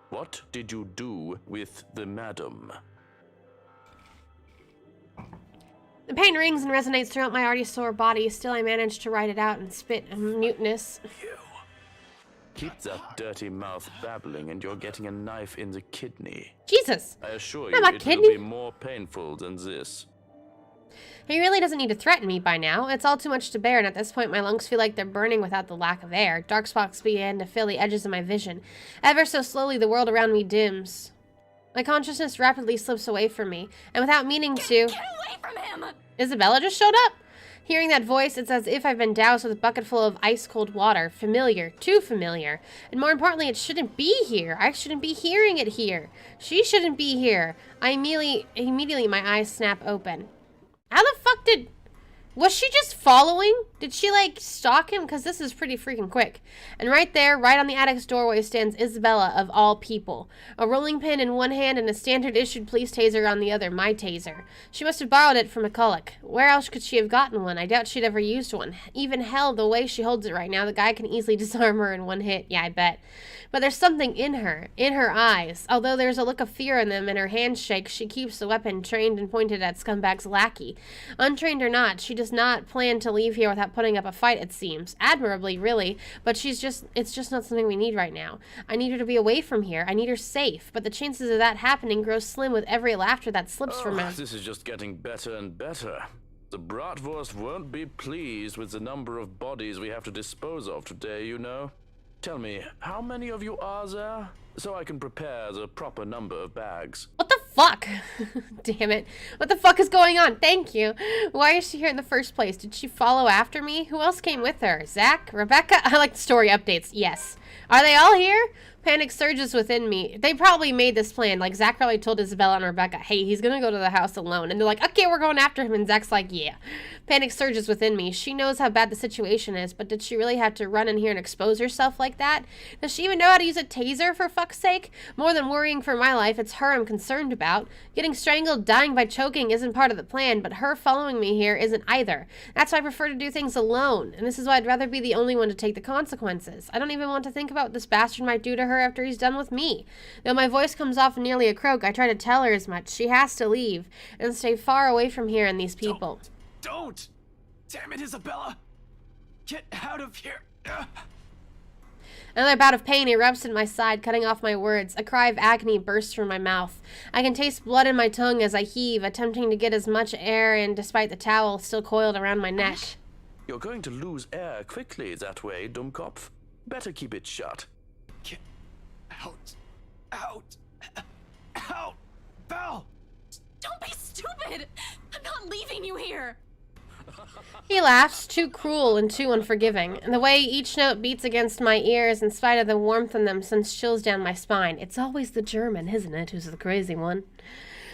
What did you do with the madam? The pain rings and resonates throughout my already sore body. Still, I manage to write it out and spit mutinous. Keep that dirty mouth babbling and you're getting a knife in the kidney. Jesus! I assure Not you my it kidney. will be more painful than this. He really doesn't need to threaten me by now. It's all too much to bear, and at this point my lungs feel like they're burning without the lack of air. Dark spots begin to fill the edges of my vision. Ever so slowly, the world around me dims. My consciousness rapidly slips away from me, and without meaning to... Get away from him! Isabella just showed up? Hearing that voice, it's as if I've been doused with a bucket full of ice-cold water. Familiar. Too familiar. And more importantly, it shouldn't be here. I shouldn't be hearing it here. She shouldn't be here. Immediately my eyes snap open. How the fuck did... Was she just following? Did she, like, stalk him? Because this is pretty freaking quick. And right there, right on the attic's doorway, stands Isabella, of all people. A rolling pin in one hand and a standard-issued police taser on the other, my taser. She must have borrowed it from McCulloch. Where else could she have gotten one? I doubt she'd ever used one. Even hell, the way she holds it right now, the guy can easily disarm her in one hit. Yeah, I bet. But there's something in her eyes. Although there's a look of fear in them and her hands shake, she keeps the weapon trained and pointed at Scumbag's lackey. Untrained or not, she does not plan to leave here without putting up a fight, it seems. Admirably, really, but it's just not something we need right now. I need her to be away from here. I need her safe, but the chances of that happening grow slim with every laughter that slips from us. This is just getting better and better. The Bratwurst won't be pleased with the number of bodies we have to dispose of today, you know. Tell me, how many of you are there? So I can prepare the proper number of bags. What the fuck? Damn it. What the fuck is going on? Thank you. Why is she here in the first place? Did she follow after me? Who else came with her? Zach? Rebecca? I like the story updates. Yes. Are they all here? Panic surges within me. They probably made this plan. Like, Zach probably told Isabella and Rebecca, hey, he's gonna go to the house alone. And they're like, okay, we're going after him. And Zach's like, yeah. Panic surges within me. She knows how bad the situation is, but did she really have to run in here and expose herself like that? Does she even know how to use a taser, for fuck's sake? More than worrying for my life, it's her I'm concerned about. Getting strangled, dying by choking isn't part of the plan, but her following me here isn't either. That's why I prefer to do things alone. And this is why I'd rather be the only one to take the consequences. I don't even want to think about what this bastard might do to her after he's done with me. Though my voice comes off nearly a croak, I try to tell her as much. She has to leave and stay far away from here and these people. Don't! Damn it, Isabella! Get out of here! Ugh. Another bout of pain erupts in my side, cutting off my words. A cry of agony bursts from my mouth. I can taste blood in my tongue as I heave, attempting to get as much air in despite the towel still coiled around my neck. You're going to lose air quickly that way, Dummkopf. Better keep it shut. Get out! Out! Out! Val! Don't be stupid! I'm not leaving you here! He laughs, too cruel and too unforgiving. And the way each note beats against my ears, in spite of the warmth in them, sends chills down my spine. It's always the German, isn't it, who's the crazy one?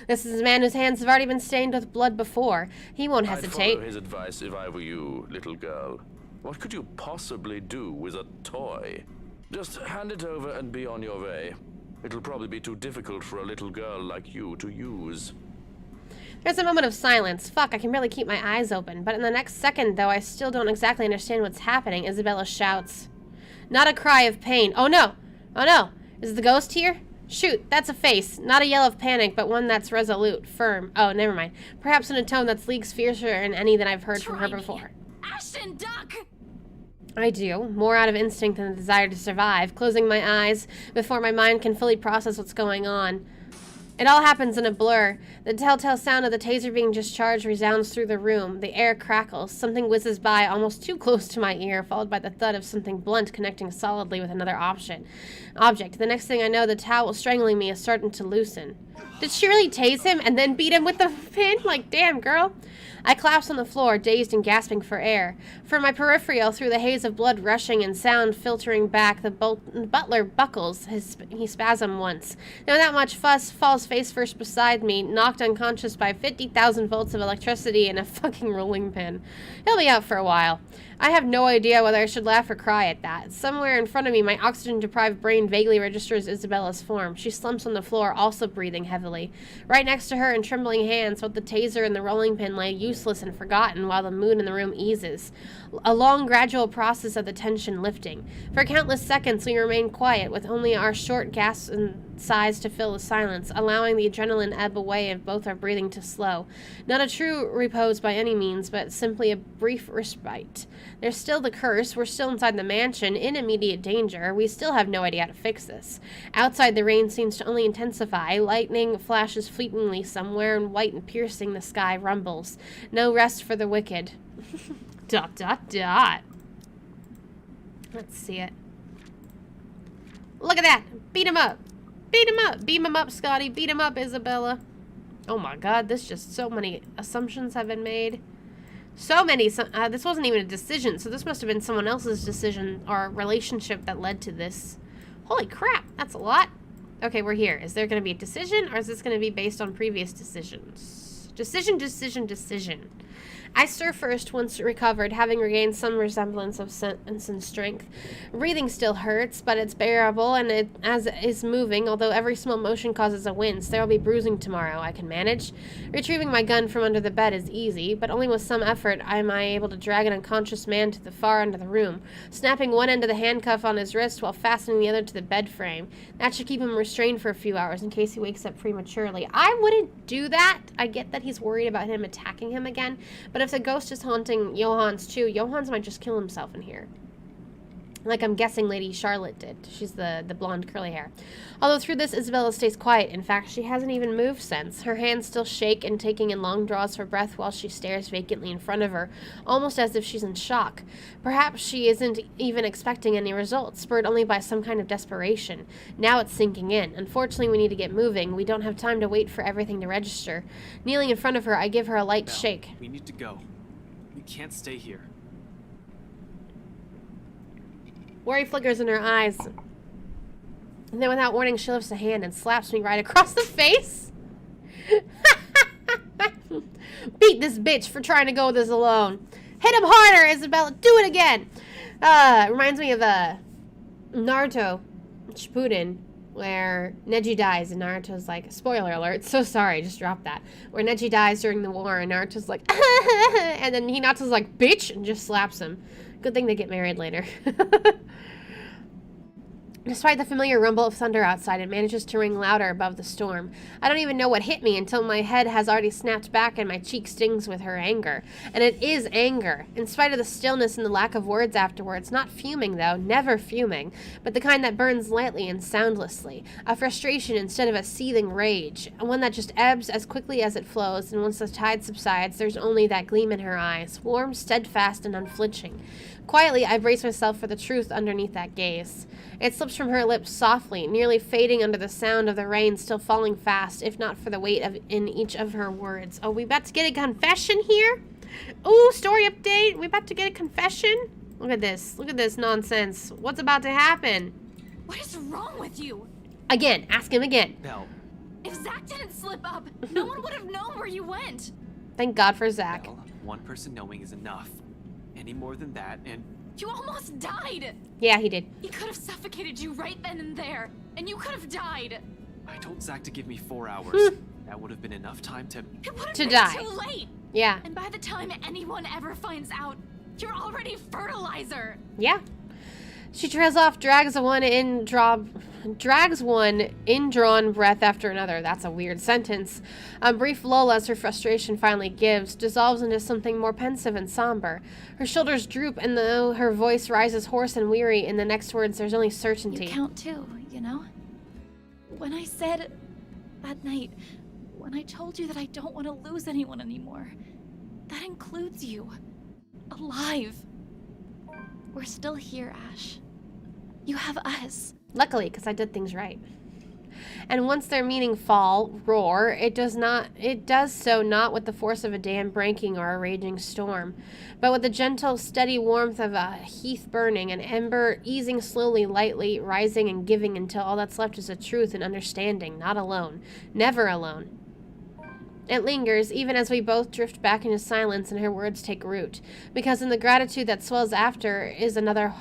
This is a man whose hands have already been stained with blood before. He won't hesitate. I'd follow his advice if I were you, little girl. What could you possibly do with a toy? Just hand it over and be on your way. It'll probably be too difficult for a little girl like you to use. There's a moment of silence. Fuck, I can barely keep my eyes open. But in the next second, though I still don't exactly understand what's happening, Isabella shouts. Not a cry of pain. Oh no! Oh no! Is the ghost here? Shoot, that's a face. Not a yell of panic, but one that's resolute, firm. Oh, never mind. Perhaps in a tone that's leagues fiercer in any that I've heard from her before. Ashton, duck! I do, more out of instinct than the desire to survive, closing my eyes before my mind can fully process what's going on. It all happens in a blur. The telltale sound of the taser being discharged resounds through the room. The air crackles. Something whizzes by almost too close to my ear, followed by the thud of something blunt connecting solidly with another object. The next thing I know, the towel strangling me is starting to loosen. Did she really tase him and then beat him with the pin? Like, damn, girl. I collapse on the floor, dazed and gasping for air. From my peripheral, through the haze of blood rushing and sound filtering back, the butler buckles. He spasms once. Now that much fuss, falls face first beside me, knocked unconscious by 50,000 volts of electricity and a fucking rolling pin. He'll be out for a while. I have no idea whether I should laugh or cry at that. Somewhere in front of me, my oxygen-deprived brain vaguely registers Isabella's form. She slumps on the floor, also breathing heavily. Right next to her, in trembling hands, both the taser and the rolling pin lay useless and forgotten while the mood in the room eases. A long, gradual process of the tension lifting. For countless seconds, we remain quiet, with only our short gasps and sighs to fill the silence, allowing the adrenaline ebb away and both our breathing to slow. Not a true repose by any means, but simply a brief respite. There's still the curse. We're still inside the mansion, in immediate danger. We still have no idea how to fix this. Outside, the rain seems to only intensify. Lightning flashes fleetingly somewhere, and white and piercing the sky rumbles. No rest for the wicked. ... Let's see it. Look at that! Beat him up! Beat him up! Beat him up, Scotty! Beat him up, Isabella! Oh my god, this just so many assumptions have been made. So many. This wasn't even a decision, so this must have been someone else's decision or relationship that led to this. Holy crap, that's a lot. Okay, we're here. Is there going to be a decision, or is this going to be based on previous decisions? Decision. I stir first once recovered, having regained some resemblance of sense and strength. Breathing still hurts, but it's bearable, and as it is moving, although every small motion causes a wince. There will be bruising tomorrow. I can manage. Retrieving my gun from under the bed is easy, but only with some effort am I able to drag an unconscious man to the far end of the room, snapping one end of the handcuff on his wrist while fastening the other to the bed frame. That should keep him restrained for a few hours in case he wakes up prematurely. I wouldn't do that. I get that he's worried about him attacking him again, but if the ghost is haunting Johans too, Johans might just kill himself in here. Like I'm guessing Lady Charlotte did. She's the blonde curly hair. Although through this, Isabella stays quiet. In fact, she hasn't even moved since. Her hands still shake and taking in long draws for breath while she stares vacantly in front of her, almost as if she's in shock. Perhaps she isn't even expecting any results, spurred only by some kind of desperation. Now it's sinking in. Unfortunately, we need to get moving. We don't have time to wait for everything to register. Kneeling in front of her, I give her a light Belle, shake. We need to go. We can't stay here. Worry flickers in her eyes. And then without warning, she lifts a hand and slaps me right across the face. Beat this bitch for trying to go with us alone. Hit him harder, Isabella. Do it again. Reminds me of Naruto Shippuden, where Neji dies and Naruto's like, spoiler alert, so sorry, just drop that. Where Neji dies during the war and Naruto's like, and then Hinata's like, bitch, and just slaps him. Good thing they get married later. Despite the familiar rumble of thunder outside, it manages to ring louder above the storm. I don't even know what hit me until my head has already snapped back and my cheek stings with her anger. And it is anger, in spite of the stillness and the lack of words afterwards. Not fuming, though, never fuming, but the kind that burns lightly and soundlessly. A frustration instead of a seething rage. One that just ebbs as quickly as it flows, and once the tide subsides, there's only that gleam in her eyes, warm, steadfast, and unflinching. Quietly, I brace myself for the truth underneath that gaze. It slips from her lips softly, nearly fading under the sound of the rain still falling fast, if not for the weight in each of her words. Oh, we about to get a confession here? Ooh, story update. We about to get a confession? Look at this. Look at this nonsense. What's about to happen? What is wrong with you? Again. Ask him again. Belle, If Zach didn't slip up, no one would have known where you went. Thank God for Zach. Belle, one person knowing is enough. Any more than that, and You almost died. Yeah, he did. He could have suffocated you right then and there, and you could have died. I told Zach to give me 4 hours. That would have been enough time to... It would have To been die. too late. Yeah. And by the time anyone ever finds out, you're already fertilizer. Yeah. She trails off, drags one indrawn breath after another. That's a weird sentence. A brief lull as her frustration finally gives, dissolves into something more pensive and somber. Her shoulders droop, and though her voice rises hoarse and weary, in the next words there's only certainty. You count too, you know? When I said that night, when I told you that I don't want to lose anyone anymore, that includes you. Alive. We're still here, Ash. You have us. Luckily, because I did things right. And once their meaning roar, it does so not with the force of a dam breaking or a raging storm, but with the gentle, steady warmth of a heath burning, an ember easing slowly, lightly, rising and giving until all that's left is a truth and understanding, not alone, never alone. It lingers, even as we both drift back into silence and her words take root, because in the gratitude that swells after is another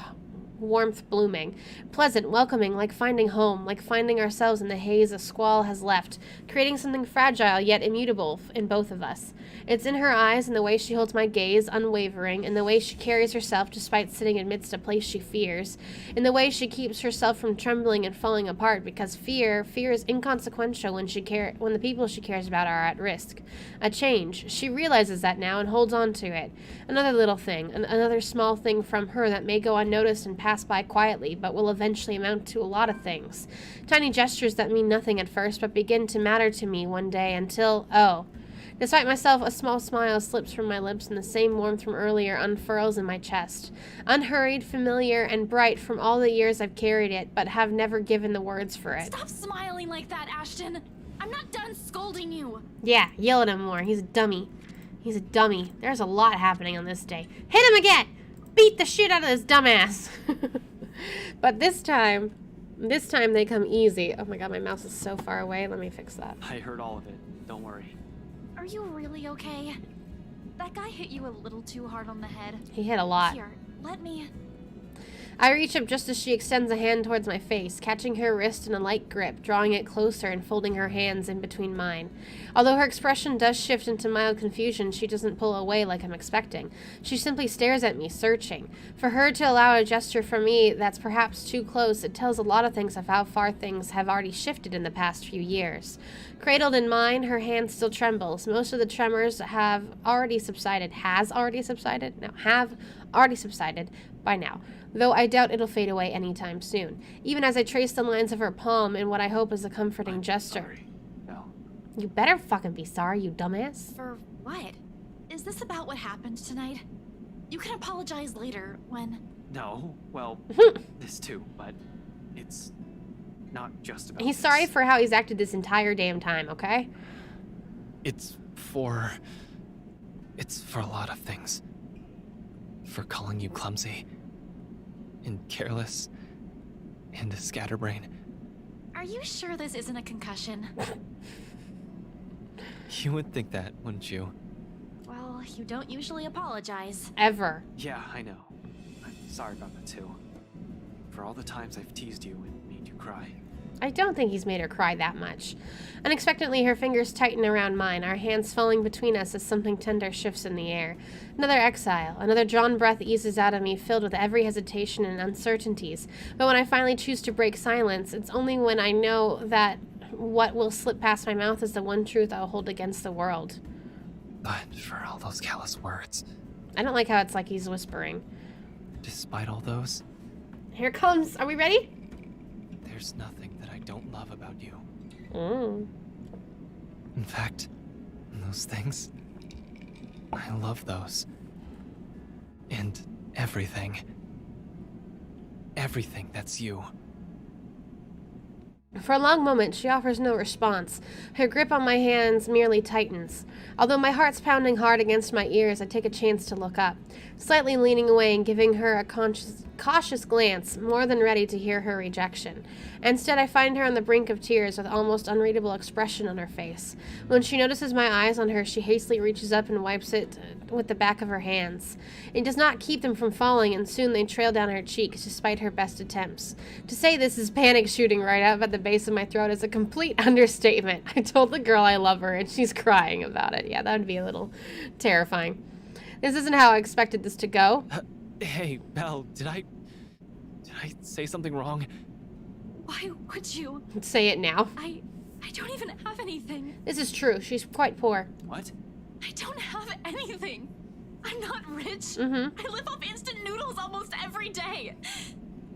warmth blooming, pleasant, welcoming, like finding home, like finding ourselves in the haze a squall has left, creating something fragile yet immutable in both of us. It's in her eyes, in the way she holds my gaze, unwavering, in the way she carries herself despite sitting amidst a place she fears, in the way she keeps herself from trembling and falling apart, because fear is inconsequential when the people she cares about are at risk. A change. She realizes that now and holds on to it. Another little thing, another small thing from her that may go unnoticed and pass by quietly, but will eventually amount to a lot of things. Tiny gestures that mean nothing at first, but begin to matter to me one day until, despite myself, a small smile slips from my lips and the same warmth from earlier unfurls in my chest. Unhurried, familiar, and bright from all the years I've carried it, but have never given the words for it. Stop smiling like that, Ashton. I'm not done scolding you. Yeah, yell at him more. He's a dummy. He's a dummy. There's a lot happening on this day. Hit him again! Beat the shit out of this dumbass! But this time they come easy. Oh my god, my mouse is so far away. Let me fix that. I heard all of it. Don't worry. Are you really okay? That guy hit you a little too hard on the head. He hit a lot. Here, let me... I reach up just as she extends a hand towards my face, catching her wrist in a light grip, drawing it closer and folding her hands in between mine. Although her expression does shift into mild confusion, she doesn't pull away like I'm expecting. She simply stares at me, searching. For her to allow a gesture from me that's perhaps too close, it tells a lot of things of how far things have already shifted in the past few years. Cradled in mine, her hand still trembles. Most of the tremors have already subsided. Have already subsided by now, though I doubt it'll fade away anytime soon, even as I trace the lines of her palm in what I hope is a comforting gesture. Sorry. No. You better fucking be sorry, you dumbass. For what? Is this about what happened tonight? You can apologize later when... No. Well, this too, but it's not just about He's this. sorry for how he's acted this entire damn time, okay? It's for a lot of things. For calling you clumsy and careless and a scatterbrain. Are you sure this isn't a concussion? You would think that, wouldn't you? Well, you don't usually apologize. Ever. Yeah, I know. I'm sorry about that too. For all the times I've teased you and made you cry. I don't think he's made her cry that much. Unexpectedly, her fingers tighten around mine, our hands falling between us as something tender shifts in the air. Another exhale, another drawn breath eases out of me, filled with every hesitation and uncertainties. But when I finally choose to break silence, it's only when I know that what will slip past my mouth is the one truth I'll hold against the world. But for all those callous words, I don't like how it's like he's whispering. despite all those, Here it comes. Are we ready? there's nothing that I don't love about you. Mm. In fact, those things, I love those. And everything. Everything that's you. For a long moment, she offers no response. Her grip on my hands merely tightens. Although my heart's pounding hard against my ears, I take a chance to look up, slightly leaning away and giving her a cautious glance, more than ready to hear her rejection. Instead, I find her on the brink of tears with almost unreadable expression on her face. When she notices my eyes on her, she hastily reaches up and wipes it with the back of her hands. It does not keep them from falling, and soon they trail down her cheeks, despite her best attempts. To say this is panic shooting right up at the base of my throat is a complete understatement. I told the girl I love her, and she's crying about it. Yeah, that would be a little terrifying. This isn't how I expected this to go. Hey, Belle, did I say something wrong? Why would you? Say it now. I don't even have anything. This is true. She's quite poor. What? I don't have anything. I'm not rich. Mm-hmm. I live off instant noodles almost every day.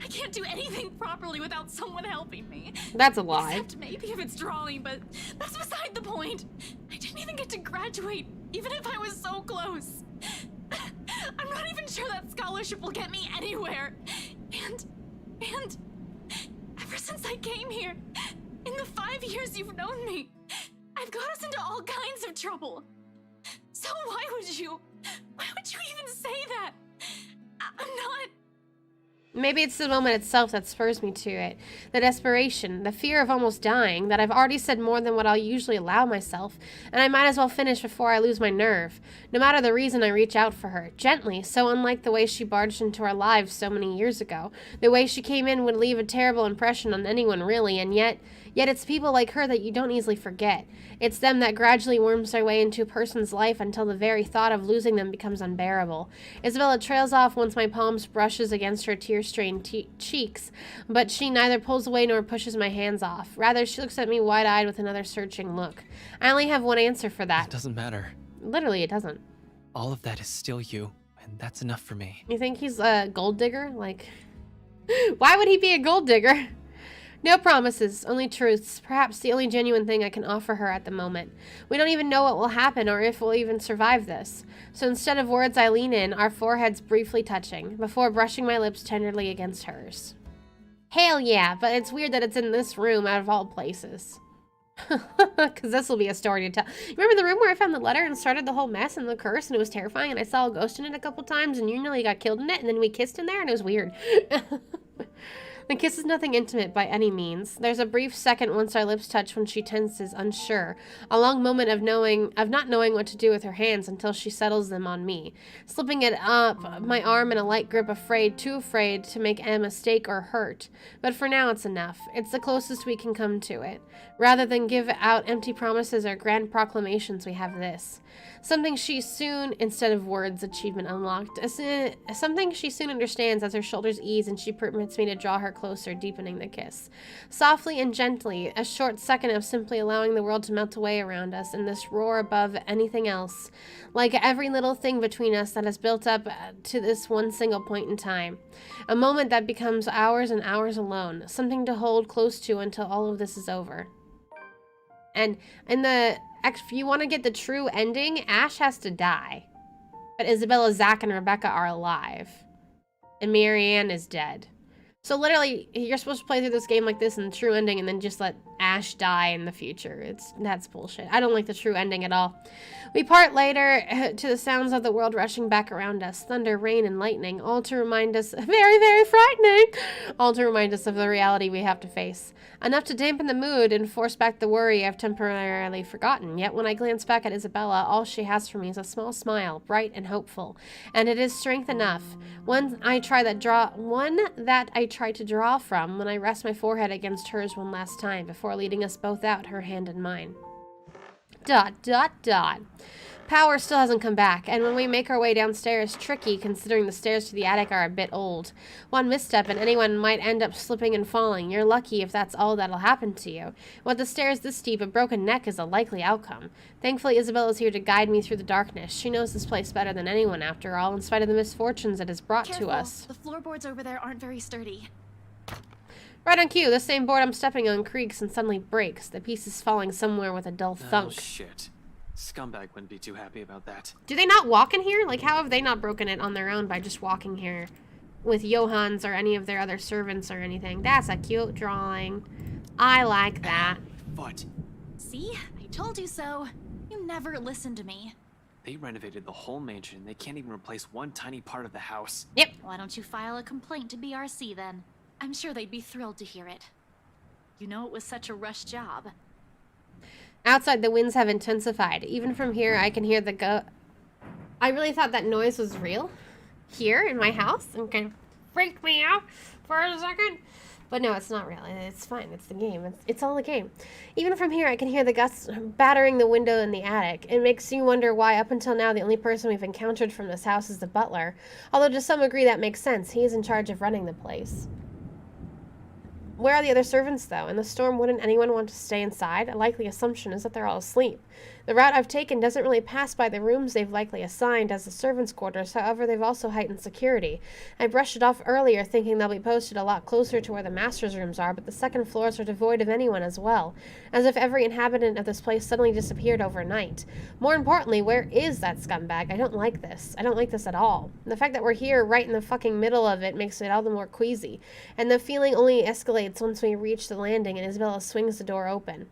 I can't do anything properly without someone helping me. That's a lie. Except maybe if it's drawing, but that's beside the point. I didn't even get to graduate, even if I was so close. I'm not even sure that scholarship will get me anywhere. And ever since I came here, in the 5 years you've known me, I've got us into all kinds of trouble. So why would you even say that? I'm not... Maybe it's the moment itself that spurs me to it. The desperation, the fear of almost dying, that I've already said more than what I'll usually allow myself, and I might as well finish before I lose my nerve. No matter the reason, I reach out for her, gently, so unlike the way she barged into our lives so many years ago. The way she came in would leave a terrible impression on anyone, really, and yet it's people like her that you don't easily forget. It's them that gradually worms their way into a person's life until the very thought of losing them becomes unbearable. Isabella trails off once my palms brushes against her tear-stained cheeks, but she neither pulls away nor pushes my hands off. Rather, she looks at me wide-eyed with another searching look. I only have one answer for It that. doesn't matter. Literally, it doesn't. All of that is still you, and that's enough for me. You think he's a gold digger? Like, why would he be a gold digger? No promises, only truths. Perhaps the only genuine thing I can offer her at the moment. We don't even know what will happen or if we'll even survive this. So instead of words, I lean in, our foreheads briefly touching, before brushing my lips tenderly against hers. Hell yeah, but it's weird that it's in this room out of all places. Because this will be a story to tell. Remember the room where I found the letter and started the whole mess and the curse, and it was terrifying, and I saw a ghost in it a couple times, and you nearly got killed in it, and then we kissed in there, and it was weird. The kiss is nothing intimate by any means. There's a brief second once our lips touch when she tenses, unsure. A long moment of not knowing what to do with her hands until she settles them on me. Slipping it up my arm in a light grip, too afraid to make a mistake or hurt. But for now it's enough. It's the closest we can come to it. Rather than give out empty promises or grand proclamations, we have this. Something she soon, instead of words, achievement unlocked. Something she soon understands as her shoulders ease and she permits me to draw her closer, deepening the kiss. Softly and gently, a short second of simply allowing the world to melt away around us in this roar above anything else. Like every little thing between us that has built up to this one single point in time. A moment that becomes hours and hours alone. Something to hold close to until all of this is over. And if you want to get the true ending, Ash has to die. But Isabella, Zach, and Rebecca are alive. And Marianne is dead. So literally, you're supposed to play through this game like this in the true ending and then just let Ash die in the future. That's bullshit. I don't like the true ending at all. We part later to the sounds of the world rushing back around us. Thunder, rain, and lightning. All to remind us, very, very frightening. All to remind us of the reality we have to face. Enough to dampen the mood and force back the worry I've temporarily forgotten. Yet when I glance back at Isabella, all she has for me is a small smile, bright and hopeful. And it is strength enough. One that I try to draw from when I rest my forehead against hers one last time before leading us both out, her hand in mine. ... Power still hasn't come back, and when we make our way downstairs, tricky considering the stairs to the attic are a bit old. One misstep and anyone might end up slipping and falling. You're lucky if that's all that'll happen to you. With the stairs this steep, a broken neck is a likely outcome. Thankfully, Isabella's here to guide me through the darkness. She knows this place better than anyone, after all, in spite of the misfortunes it has brought Careful. to us. The floorboards over there aren't very sturdy. Right on cue, the same board I'm stepping on creaks and suddenly breaks, the pieces falling somewhere with a dull thunk. Oh, shit. Scumbag wouldn't be too happy about that. Do they not walk in here? Like, how have they not broken it on their own by just walking here with Johans or any of their other servants or anything? That's a cute drawing. I like that. Foot. See? I told you so. You never listen to me. They renovated the whole mansion. They can't even replace one tiny part of the house. Yep. Why don't you file a complaint to BRC then? I'm sure they'd be thrilled to hear it. You know it was such a rushed job. Outside, the winds have intensified. Even from here, I can hear the I really thought that noise was real. Here, in my house. It kind of freaked me out for a second. But no, it's not real. It's fine. It's the game. It's all a game. Even from here, I can hear the gusts battering the window in the attic. It makes you wonder why, up until now, the only person we've encountered from this house is the butler. Although to some degree, that makes sense. He is in charge of running the place. Where are the other servants, though? In the storm, wouldn't anyone want to stay inside? A likely assumption is that they're all asleep. The route I've taken doesn't really pass by the rooms they've likely assigned as the servants' quarters, however, they've also heightened security. I brushed it off earlier, thinking they'll be posted a lot closer to where the master's rooms are, but the second floors are devoid of anyone as well, as if every inhabitant of this place suddenly disappeared overnight. More importantly, where is that scumbag? I don't like this. I don't like this at all. The fact that we're here, right in the fucking middle of it, makes it all the more queasy, and the feeling only escalates once we reach the landing and Isabella swings the door open.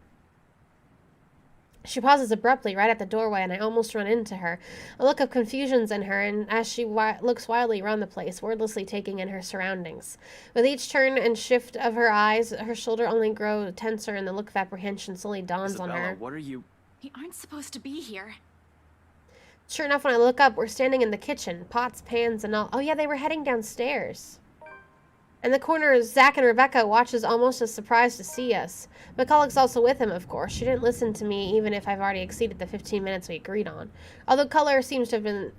She pauses abruptly right at the doorway, and I almost run into her. A look of confusion's in her, and as she looks wildly around the place, wordlessly taking in her surroundings. With each turn and shift of her eyes, her shoulder only grows tenser, and the look of apprehension slowly dawns on Isabella, her. what are you... We aren't supposed to be here. Sure enough, when I look up, we're standing in the kitchen, pots, pans, and all. Oh yeah, they were heading downstairs. In the corner, Zach and Rebecca watches almost as surprised to see us. McCulloch's also with him, of course. She didn't listen to me, even if I've already exceeded the 15 minutes we agreed on. Although color seems to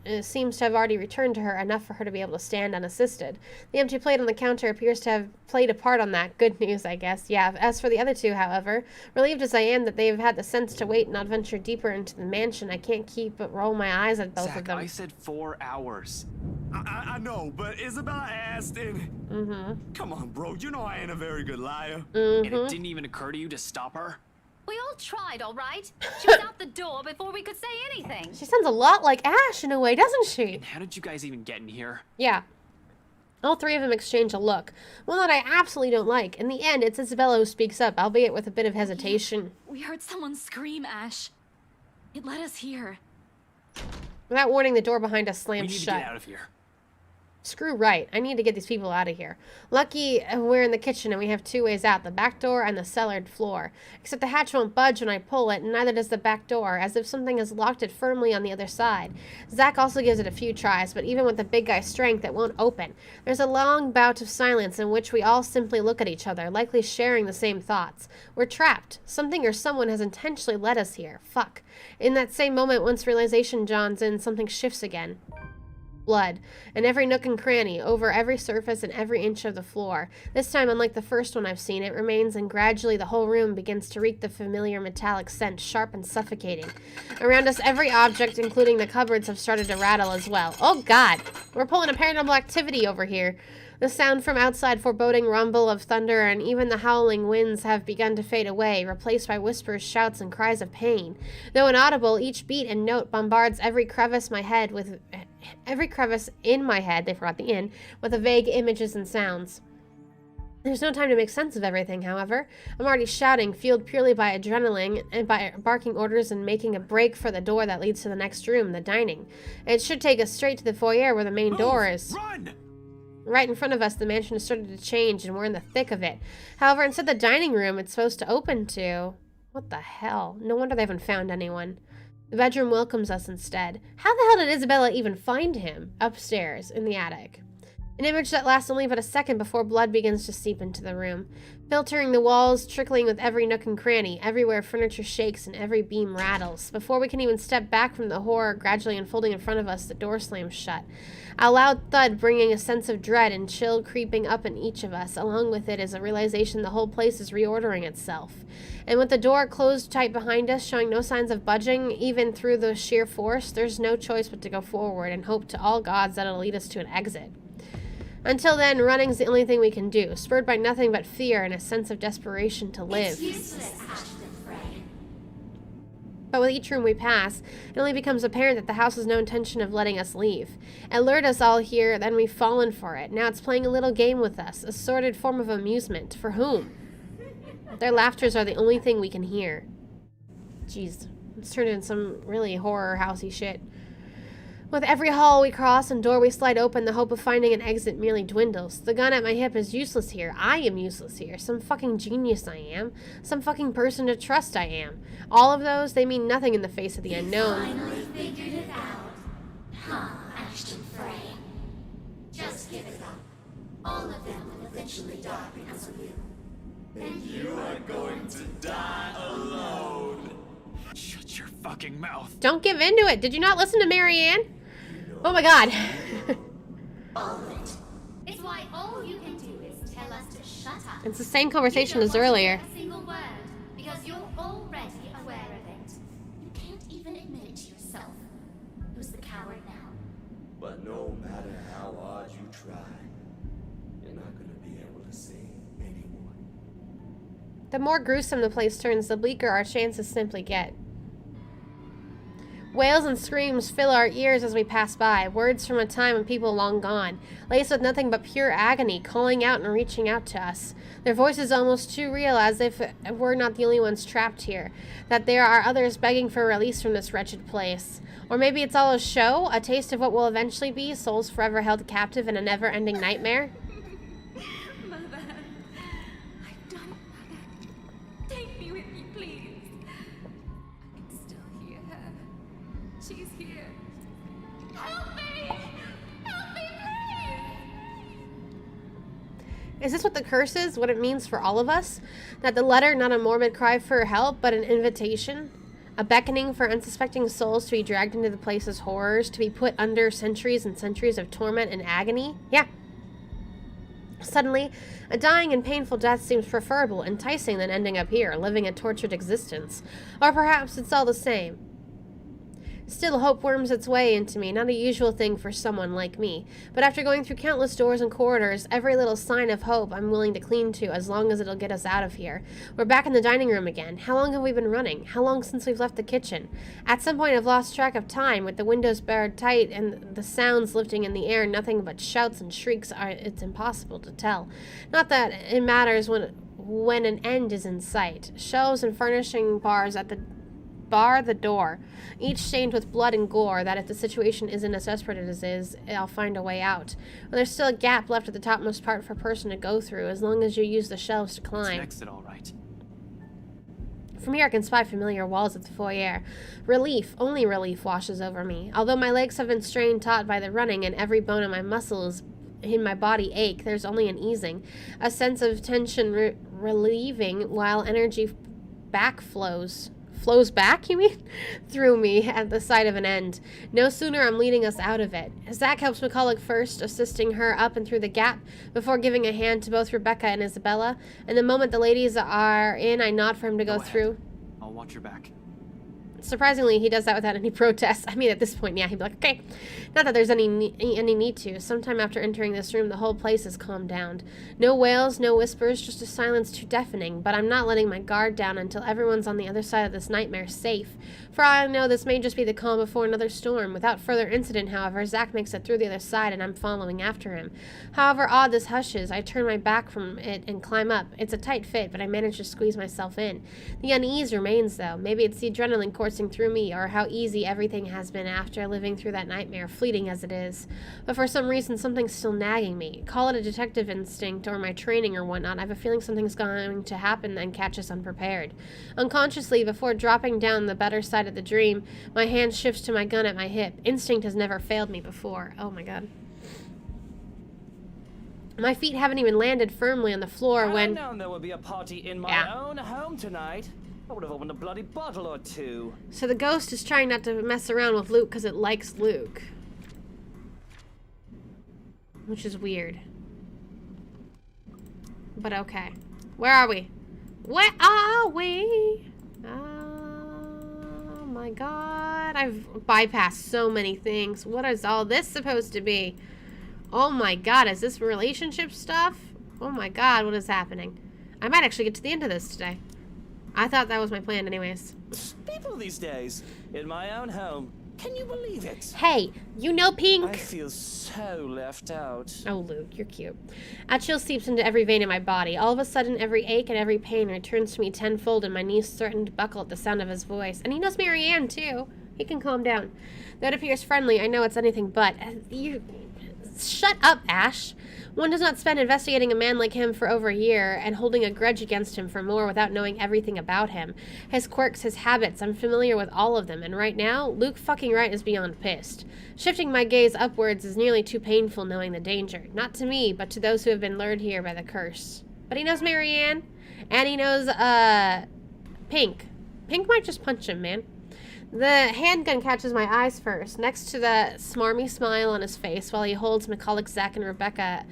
have already returned to her, enough for her to be able to stand unassisted. The empty plate on the counter appears to have played a part on that. Good news, I guess. Yeah, as for the other two, however, relieved as I am that they've had the sense to wait and not venture deeper into the mansion, I can't keep but roll my eyes at both Zach, of them. I said 4 hours. I know, but Isabella asked and... Come on, bro. You know I ain't a very good liar. And it didn't even occur to you to stop her? We all tried, all right? She was out the door before we could say anything. She sounds a lot like Ash in a way, doesn't she? And how did you guys even get in here? Yeah. All three of them exchange a look, one that I absolutely don't like. In the end, it's Isabella who speaks up, albeit with a bit of hesitation. We heard someone scream, Ash. It led us here. Without warning, the door behind us We slams need to shut. get out of here. Screw right. I need to get these people out of here. Lucky we're in the kitchen and we have two ways out, the back door and the cellar floor. Except the hatch won't budge when I pull it, and neither does the back door, as if something has locked it firmly on the other side. Zach also gives it a few tries, but even with the big guy's strength, it won't open. There's a long bout of silence in which we all simply look at each other, likely sharing the same thoughts. We're trapped. Something or someone has intentionally led us here. Fuck. In that same moment, once realization dawns in, something shifts again. Blood, in every nook and cranny, over every surface and every inch of the floor. This time, unlike the first one I've seen, it remains, and gradually the whole room begins to reek the familiar metallic scent, sharp and suffocating. Around us, every object, including the cupboards, have started to rattle as well. Oh God! We're pulling a paranormal activity over here. The sound from outside, foreboding rumble of thunder, and even the howling winds have begun to fade away, replaced by whispers, shouts, and cries of pain. Though inaudible, each beat and note bombards every crevice in my head, they forgot the in, with the vague images and sounds. There's no time to make sense of everything, however. I'm already shouting, fueled purely by adrenaline and by barking orders and making a break for the door that leads to the next room, the dining. It should take us straight to the foyer where the main door is. Run! Right in front of us, the mansion has started to change, and we're in the thick of it. However, instead of the dining room it's supposed to open to... What the hell? No wonder they haven't found anyone. The bedroom welcomes us instead. How the hell did Isabella even find him? Upstairs, in the attic. An image that lasts only but a second before blood begins to seep into the room. Filtering the walls, trickling with every nook and cranny. Everywhere furniture shakes and every beam rattles. Before we can even step back from the horror gradually unfolding in front of us, the door slams shut. A loud thud bringing a sense of dread and chill creeping up in each of us. Along with it is a realization the whole place is reordering itself. And with the door closed tight behind us, showing no signs of budging, even through the sheer force, there's no choice but to go forward and hope to all gods that it'll lead us to an exit. Until then, running's the only thing we can do, spurred by nothing but fear and a sense of desperation to live. It's useless, Ashton Frey. But with each room we pass, it only becomes apparent that the house has no intention of letting us leave. It lured us all here, then we've fallen for it. Now it's playing a little game with us, a sordid form of amusement. For whom? Their laughters are the only thing we can hear. Jeez, it's turned into some really horror housey shit. With every hall we cross and door we slide open, the hope of finding an exit merely dwindles. The gun at my hip is useless here. I am useless here. Some fucking genius I am. Some fucking person to trust I am. All of those, they mean nothing in the face of the unknown. Finally figured it out. Huh, Ashton Frey. Just give it up. All of them will eventually die because of you. And you are going to die alone. Shut your fucking mouth. Don't give in to it. Did you not listen to Marianne? Oh my God. All of it. It's why all you can do is tell us to shut up. It's the same conversation You as don't want to earlier. hear a single word, because you're already aware of it. You can't even admit it to yourself. Who's the coward now? But no matter how hard you try, you're not going to be able to save anyone. The more gruesome the place turns, the bleaker our chances simply get. Wails and screams fill our ears as we pass by, words from a time when people long gone, laced with nothing but pure agony, calling out and reaching out to us. Their voices almost too real, as if we're not the only ones trapped here, that there are others begging for release from this wretched place. Or maybe it's all a show, a taste of what will eventually be, souls forever held captive in a never-ending nightmare. Mother, I've done Mother. Take me with you, please. I can still hear her. She's here. Help me! Help me, please! Is this what the curse is? What it means for all of us? That the letter, not a morbid cry for help, but an invitation? A beckoning for unsuspecting souls to be dragged into the place's horrors, to be put under centuries and centuries of torment and agony? Yeah. Suddenly, a dying and painful death seems preferable, enticing than ending up here, living a tortured existence. Or perhaps it's all the same. Still, hope worms its way into me, not a usual thing for someone like me. But after going through countless doors and corridors, every little sign of hope I'm willing to cling to as long as it'll get us out of here. We're back in the dining room again. How long have we been running? How long since we've left the kitchen? At some point I've lost track of time, with the windows barred tight and the sounds lifting in the air, nothing but shouts and shrieks. It's impossible to tell. Not that it matters when an end is in sight. Shelves and furnishing bars at the door, each stained with blood and gore, that if the situation isn't as desperate as it is, I'll find a way out. But there's still a gap left at the topmost part for a person to go through, as long as you use the shelves to It's climb. an exit, all right. From here I can spy familiar walls of the foyer. Relief, only relief, washes over me. Although my legs have been strained taut by the running, and every bone in my muscles in my body ache, there's only an easing. A sense of tension relieving, while energy flows back, you mean? Through me at the sight of an end. No sooner I'm leading us out of it. Zach helps McCulloch first, assisting her up and through the gap, before giving a hand to both Rebecca and Isabella. And the moment the ladies are in, I nod for him to go through. I'll watch your back. Surprisingly, he does that without any protest. I mean, at this point, yeah, he'd be like, okay. Not that there's any need to. Sometime after entering this room, the whole place has calmed down. No wails, no whispers, just a silence too deafening. But I'm not letting my guard down until everyone's on the other side of this nightmare safe. For all I know, this may just be the calm before another storm. Without further incident, however, Zach makes it through the other side, and I'm following after him. However odd this hush is, I turn my back from it and climb up. It's a tight fit, but I manage to squeeze myself in. The unease remains, though. Maybe it's the adrenaline coursing through me, or how easy everything has been after living through that nightmare, fleeting as it is. But for some reason, something's still nagging me. Call it a detective instinct or my training or whatnot. I have a feeling something's going to happen and catch us unprepared. Unconsciously, before dropping down the better side of the dream, my hand shifts to my gun at my hip. Instinct has never failed me before. Oh my god. My feet haven't even landed firmly on the floor when... I known there would be a party in my own home tonight. I would have opened a bloody bottle or two. So the ghost is trying not to mess around with Luke because it likes Luke. Which is weird. But okay. Where are we? Where are we? Oh my god. I've bypassed so many things. What is all this supposed to be? Oh my god, is this relationship stuff? Oh my god, what is happening? I might actually get to the end of this today. I thought that was my plan anyways. People these days, in my own home. Can you believe it? Hey, you know Pink? I feel so left out. Oh, Luke, you're cute. A chill seeps into every vein in my body. All of a sudden, every ache and every pain returns to me tenfold, and my knees threaten to buckle at the sound of his voice. And he knows Marianne, too. He can calm down. Though it appears friendly, I know it's anything but. You... Shut up, Ash. One does not spend investigating a man like him for over a year and holding a grudge against him for more without knowing everything about him. His quirks, his habits, I'm familiar with all of them, and right now, Luke fucking Wright is beyond pissed. Shifting my gaze upwards is nearly too painful knowing the danger. Not to me, but to those who have been lured here by the curse. But he knows Marianne, and he knows, Pink. Pink might just punch him, man. The handgun catches my eyes first, next to the smarmy smile on his face while he holds McCulloch, Zach, Rebecca,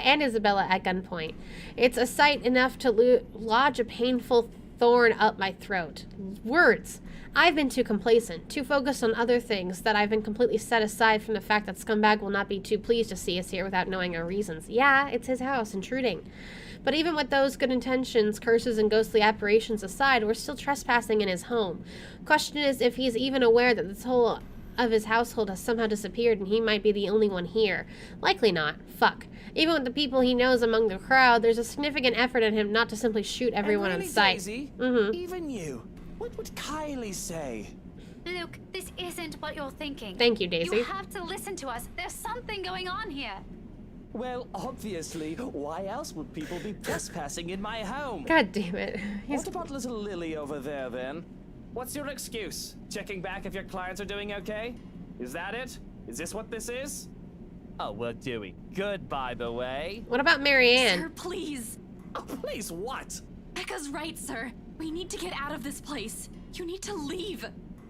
and Isabella at gunpoint. It's a sight enough to lodge a painful thorn up my throat. Words. I've been too complacent, too focused on other things, that I've been completely set aside from the fact that Scumbag will not be too pleased to see us here without knowing our reasons. Yeah, it's his house, intruding. But even with those good intentions, curses, and ghostly apparitions aside, we're still trespassing in his home. Question is if he's even aware that this whole of his household has somehow disappeared and he might be the only one here. Likely not. Fuck. Even with the people he knows among the crowd, there's a significant effort in him not to simply shoot everyone and really, in sight. Daisy, even you. What would Kylie say? Luke, this isn't what you're thinking. Thank you, Daisy. You have to listen to us. There's something going on here. Well, obviously. Why else would people be trespassing in my home? God damn it. What about little Lily over there, then? What's your excuse? Checking back if your clients are doing okay? Is that it? Is this what this is? Oh, we're doing good, by the way. What about Marianne? Sir, please. Oh, please, what? Becca's right, sir. We need to get out of this place. You need to leave.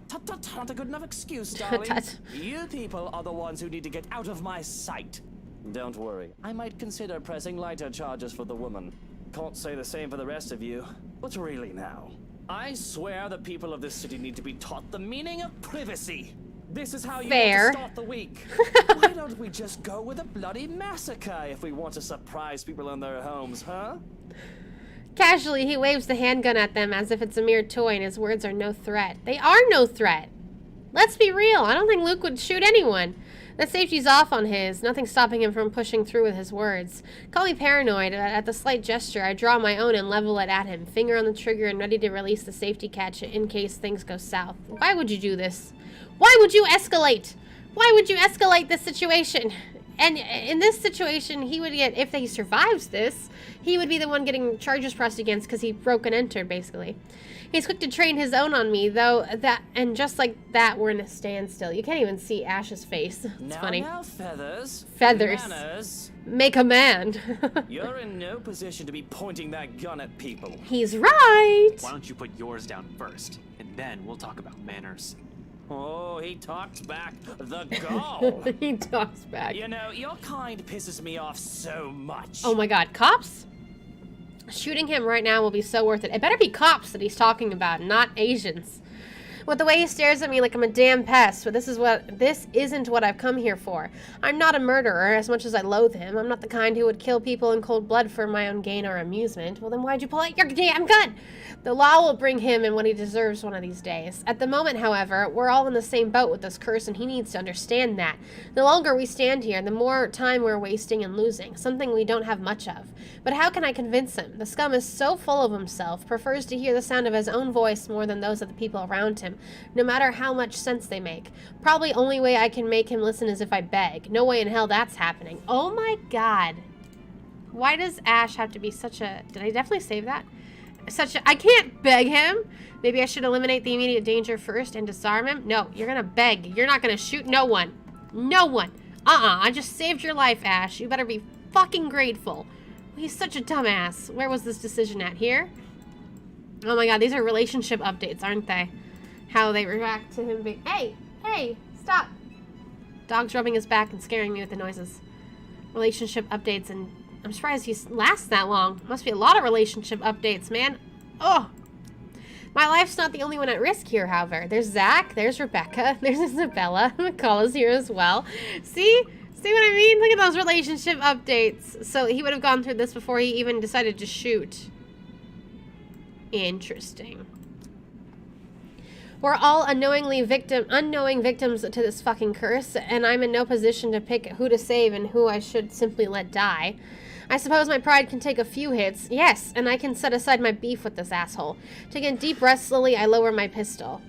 Tut, not a good enough excuse, darling. Tut. You people are the ones who need to get out of my sight. Don't worry, I might consider pressing lighter charges for the woman. Can't say the same for the rest of you. But really now, I swear the people of this city need to be taught the meaning of privacy. This is how you Fair. want to start the week. Why don't we just go with a bloody massacre if we want to surprise people in their homes, huh? Casually, he waves the handgun at them as if it's a mere toy, and his words are no threat. They are no threat. Let's be real. I don't think Luke would shoot anyone. The safety's off on his, nothing stopping him from pushing through with his words. Call me paranoid, but at the slight gesture, I draw my own and level it at him, finger on the trigger and ready to release the safety catch in case things go south. Why would you do this? Why would you escalate? Why would you escalate this situation? And in this situation, he would get, if he survives this, he would be the one getting charges pressed against because he broke and entered, basically. He's quick to train his own on me, though, and just like that, we're in a standstill. You can't even see Ash's face. It's funny. Now, Feathers. Feathers. Manners. Make a man. You're in no position to be pointing that gun at people. He's right. Why don't you put yours down first, and then we'll talk about manners. Oh, he talks back. The gall. He talks back. You know, your kind pisses me off so much. Oh my god, cops? Shooting him right now will be so worth it. It better be cops that he's talking about, not Asians. With the way he stares at me like I'm a damn pest, but this isn't what I've come here for. I'm not a murderer, as much as I loathe him. I'm not the kind who would kill people in cold blood for my own gain or amusement. Well, then why'd you pull out your damn gun? The law will bring him in what he deserves one of these days. At the moment, however, we're all in the same boat with this curse, and he needs to understand that. The longer we stand here, the more time we're wasting and losing, something we don't have much of. But how can I convince him? The scum is so full of himself, prefers to hear the sound of his own voice more than those of the people around him, no matter how much sense they make. Probably only way I can make him listen is if I beg. No way in hell that's happening. Oh my god. Why does Ash have to be such a... Did I definitely save that? I can't beg him. Maybe I should eliminate the immediate danger first and disarm him. No, you're gonna beg. You're not gonna shoot no one. No one. I just saved your life, Ash. You better be fucking grateful. He's such a dumbass. Where was this decision at? Here? Oh my god, these are relationship updates, aren't they? How they react to him being... Hey, stop. Dog's rubbing his back and scaring me with the noises. Relationship updates, and I'm surprised he lasts that long. Must be a lot of relationship updates, man. Oh. My life's not the only one at risk here, however. There's Zach, there's Rebecca, there's Isabella. McCall is here as well. See what I mean? Look at those relationship updates. So he would have gone through this before he even decided to shoot. Interesting. We're all unknowing victims to this fucking curse, and I'm in no position to pick who to save and who I should simply let die. I suppose my pride can take a few hits, yes, and I can set aside my beef with this asshole. Taking a deep breath slowly, I lower my pistol.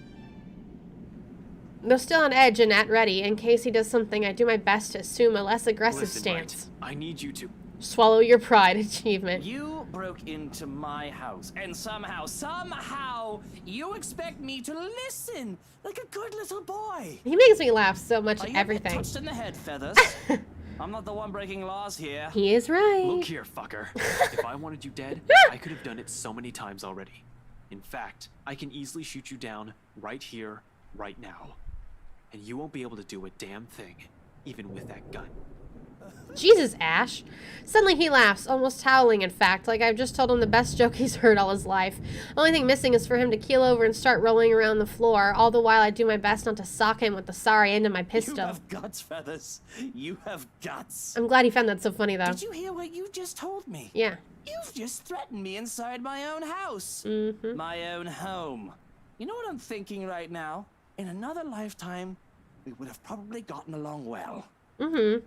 Though still on edge and at ready, in case he does something, I do my best to assume a less aggressive Listen, stance. Right. I need you to... Swallow your pride achievement. You broke into my house, and somehow, you expect me to listen like a good little boy. He makes me laugh so much Are at you everything. touched in the head, Feathers? I'm not the one breaking laws here. He is right. Look here, fucker. If I wanted you dead, I could have done it so many times already. In fact, I can easily shoot you down right here, right now. And you won't be able to do a damn thing, even with that gun. Jesus, Ash. Suddenly he laughs, almost howling, in fact, like I've just told him the best joke he's heard all his life. Only thing missing is for him to keel over and start rolling around the floor, all the while I do my best not to sock him with the sorry end of my pistol. You have guts, Feathers. You have guts. I'm glad he found that so funny, though. Did you hear what you just told me? Yeah. You've just threatened me inside my own house. Mm-hmm. My own home. You know what I'm thinking right now? In another lifetime, we would have probably gotten along well. Mm-hmm.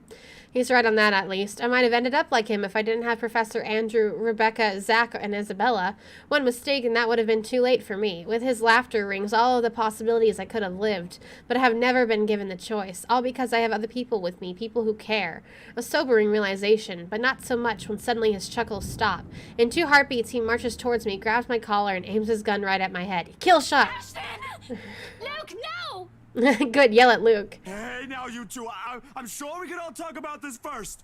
He's right on that, at least. I might have ended up like him if I didn't have Professor Andrew, Rebecca, Zach, and Isabella. One mistake, and that would have been too late for me. With his laughter rings all of the possibilities I could have lived, but I have never been given the choice, all because I have other people with me, people who care. A sobering realization, but not so much when suddenly his chuckles stop. In 2 heartbeats, he marches towards me, grabs my collar, and aims his gun right at my head. Kill shot! Ashton! Luke, no! Good, yell at Luke. Hey, now you two, I'm sure we can all talk about this first.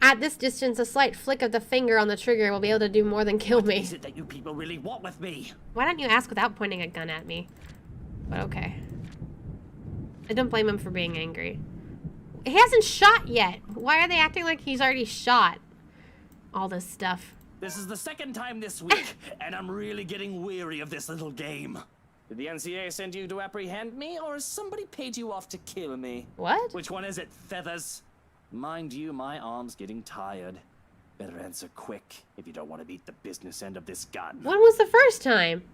At this distance, a slight flick of the finger on the trigger will be able to do more than kill me. What is it that you people really want with me? Why don't you ask without pointing a gun at me? But okay. I don't blame him for being angry. He hasn't shot yet. Why are they acting like he's already shot? All this stuff. This is the second time this week, and I'm really getting weary of this little game. Did the NCA send you to apprehend me, or has somebody paid you off to kill me? What? Which one is it, Feathers? Mind you, my arm's getting tired. Better answer quick if you don't want to beat the business end of this gun. When was the first time?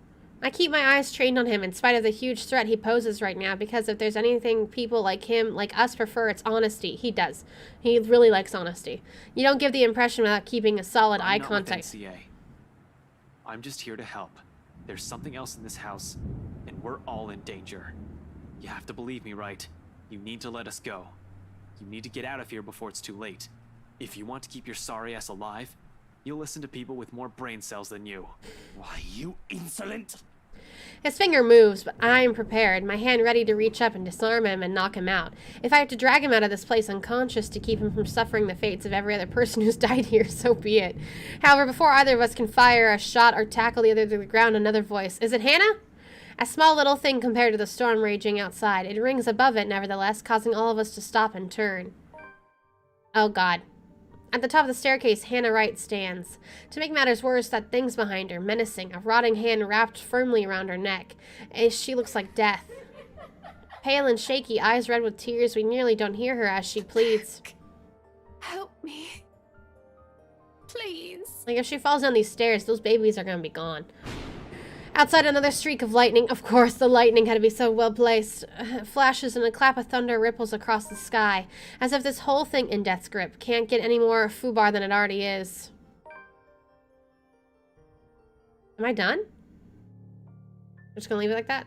I keep my eyes trained on him in spite of the huge threat he poses right now, because if there's anything people like him, like us, prefer, it's honesty. He does. He really likes honesty. You don't give the impression without keeping a solid eye I'm not with contact. NCA. I'm just here to help. There's something else in this house, and we're all in danger. You have to believe me, right? You need to let us go. You need to get out of here before it's too late. If you want to keep your sorry ass alive, you'll listen to people with more brain cells than you. Why, you insolent! His finger moves, but I'm prepared, my hand ready to reach up and disarm him and knock him out. If I have to drag him out of this place unconscious to keep him from suffering the fates of every other person who's died here, so be it. However, before either of us can fire a shot or tackle the other to the ground, another voice. Is it Hannah? A small little thing compared to the storm raging outside. It rings above it, nevertheless, causing all of us to stop and turn. Oh, God. At the top of the staircase, Hannah Wright stands. To make matters worse, that thing's behind her, menacing, a rotting hand wrapped firmly around her neck. She looks like death. Pale and shaky, eyes red with tears, we nearly don't hear her as she pleads. Help me. Please. Like, if she falls down these stairs, those babies are gonna be gone. Outside, another streak of lightning. Of course, the lightning had to be so well placed. Flashes and a clap of thunder ripples across the sky, as if this whole thing in death's grip can't get any more foobar than it already is. Am I done? I'm just gonna leave it like that?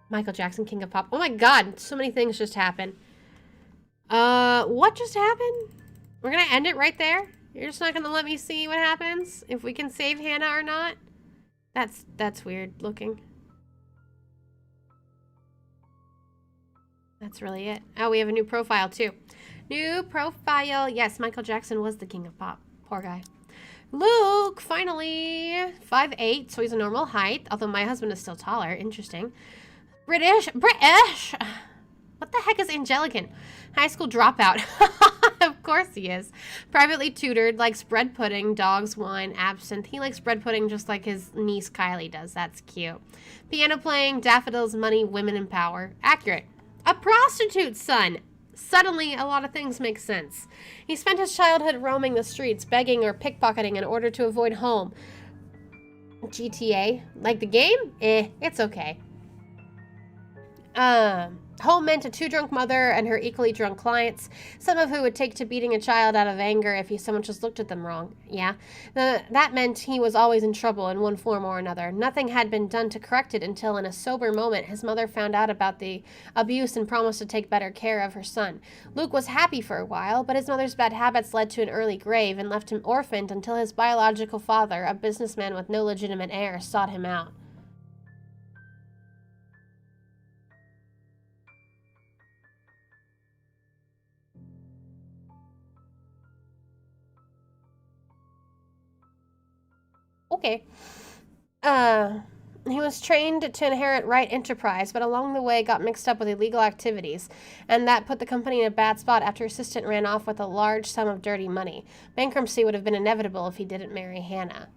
Michael Jackson, King of Pop. Oh my God, so many things just happened. What just happened? We're gonna end it right there? You're just not gonna let me see what happens? If we can save Hannah or not? That's weird looking. That's really it. Oh, we have a new profile too. New profile. Yes, Michael Jackson was the king of pop. Poor guy. Luke, finally. 5'8", so he's a normal height, although my husband is still taller. Interesting. British. What the heck is Angelican? High school dropout. Of course he is. Privately tutored, likes bread pudding, dogs, wine, absinthe. He likes bread pudding just like his niece Kylie does. That's cute. Piano playing, daffodils, money, women in power. Accurate. A prostitute's son. Suddenly, a lot of things make sense. He spent his childhood roaming the streets, begging or pickpocketing in order to avoid home. GTA? Like the game? It's okay. Home meant a too-drunk mother and her equally drunk clients, some of who would take to beating a child out of anger if someone just looked at them wrong. Yeah, that meant he was always in trouble in one form or another. Nothing had been done to correct it until, in a sober moment, his mother found out about the abuse and promised to take better care of her son. Luke was happy for a while, but his mother's bad habits led to an early grave and left him orphaned until his biological father, a businessman with no legitimate heir, sought him out. Okay. He was trained to inherit right enterprise, but along the way got mixed up with illegal activities, and that put the company in a bad spot after assistant ran off with a large sum of dirty money. Bankruptcy would have been inevitable if he didn't marry Hannah.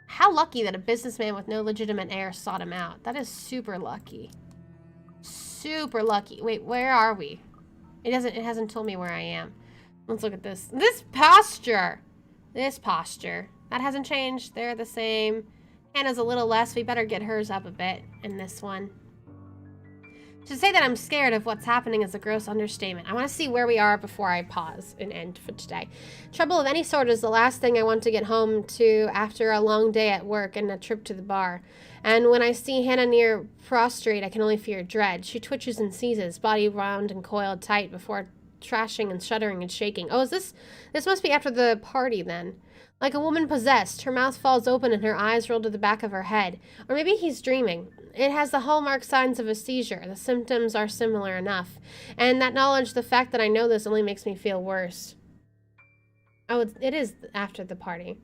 How lucky that a businessman with no legitimate heir sought him out. That is super lucky. Super lucky. Wait, where are we? It hasn't told me where I am. Let's look at this. This posture. This posture. That hasn't changed. They're the same. Hannah's a little less. We better get hers up a bit in this one. To say that I'm scared of what's happening is a gross understatement. I want to see where we are before I pause and end for today. Trouble of any sort is the last thing I want to get home to after a long day at work and a trip to the bar. And when I see Hannah near prostrate, I can only fear dread. She twitches and seizes, body round and coiled tight before trashing and shuddering and shaking. Oh, is this must be after the party then. Like a woman possessed, her mouth falls open and her eyes roll to the back of her head. Or maybe he's dreaming. It has the hallmark signs of a seizure. The symptoms are similar enough. And that knowledge, the fact that I know this, only makes me feel worse. Oh, it is after the party.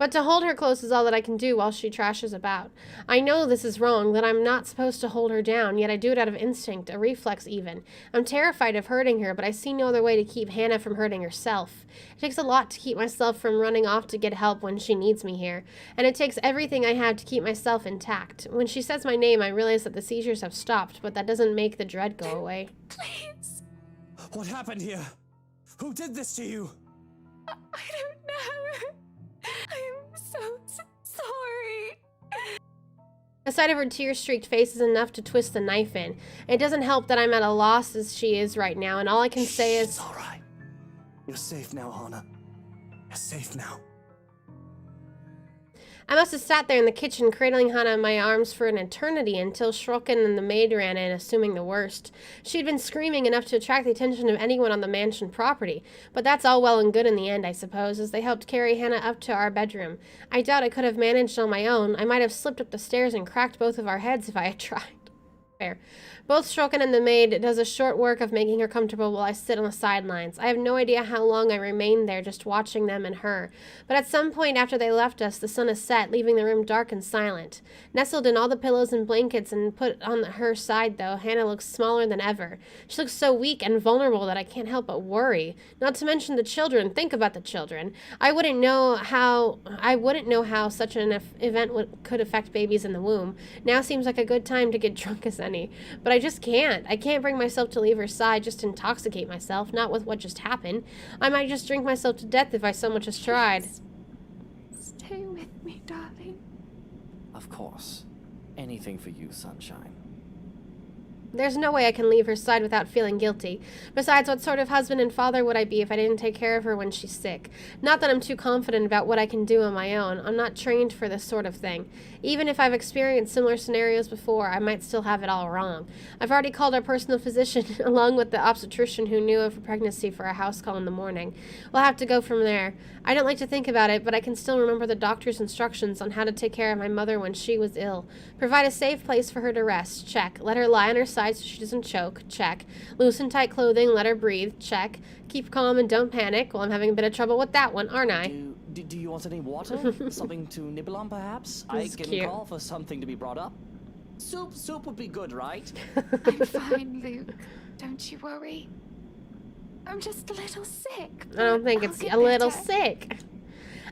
But to hold her close is all that I can do while she trashes about. I know this is wrong, that I'm not supposed to hold her down, yet I do it out of instinct, a reflex even. I'm terrified of hurting her, but I see no other way to keep Hannah from hurting herself. It takes a lot to keep myself from running off to get help when she needs me here, and it takes everything I have to keep myself intact. When she says my name, I realize that the seizures have stopped, but that doesn't make the dread go away. Please. What happened here? Who did this to you? I don't know. I'm so sorry. The sight of her tear-streaked face is enough to twist the knife in. It doesn't help that I'm at a loss as she is right now, and all I can say is... It's all right. You're safe now, Hannah. You're safe now. I must have sat there in the kitchen cradling Hannah in my arms for an eternity until Shrokin and the maid ran in, assuming the worst. She'd been screaming enough to attract the attention of anyone on the mansion property, but that's all well and good in the end, I suppose, as they helped carry Hannah up to our bedroom. I doubt I could have managed on my own. I might have slipped up the stairs and cracked both of our heads if I had tried. Fair. Both Shrokin and the maid does a short work of making her comfortable while I sit on the sidelines. I have no idea how long I remained there just watching them and her. But at some point after they left us, the sun has set, leaving the room dark and silent. Nestled in all the pillows and blankets and put on her side, though, Hannah looks smaller than ever. She looks so weak and vulnerable that I can't help but worry. Not to mention the children. Think about the children. I wouldn't know how such an event could affect babies in the womb. Now seems like a good time to get drunk as any. But I just can't. I can't bring myself to leave her side just to intoxicate myself, not with what just happened. I might just drink myself to death if I so much as tried. Stay with me, darling. Of course. Anything for you, sunshine. There's no way I can leave her side without feeling guilty. Besides, what sort of husband and father would I be if I didn't take care of her when she's sick? Not that I'm too confident about what I can do on my own. I'm not trained for this sort of thing. Even if I've experienced similar scenarios before, I might still have it all wrong. I've already called our personal physician, along with the obstetrician who knew of her pregnancy, for a house call in the morning. We'll have to go from there. I don't like to think about it, but I can still remember the doctor's instructions on how to take care of my mother when she was ill. Provide a safe place for her to rest. Check. Let her lie on her side so she doesn't choke. Check. Loosen tight clothing. Let her breathe. Check. Keep calm and don't panic. Well, I'm having a bit of trouble with that one, aren't I? Do you want any water? Something to nibble on, perhaps? I can cute. call for something to be brought up. Soup would be good, right? I'm fine, Luke. Don't you worry. I'm just a little sick. I don't think I'll it's get a little better. sick.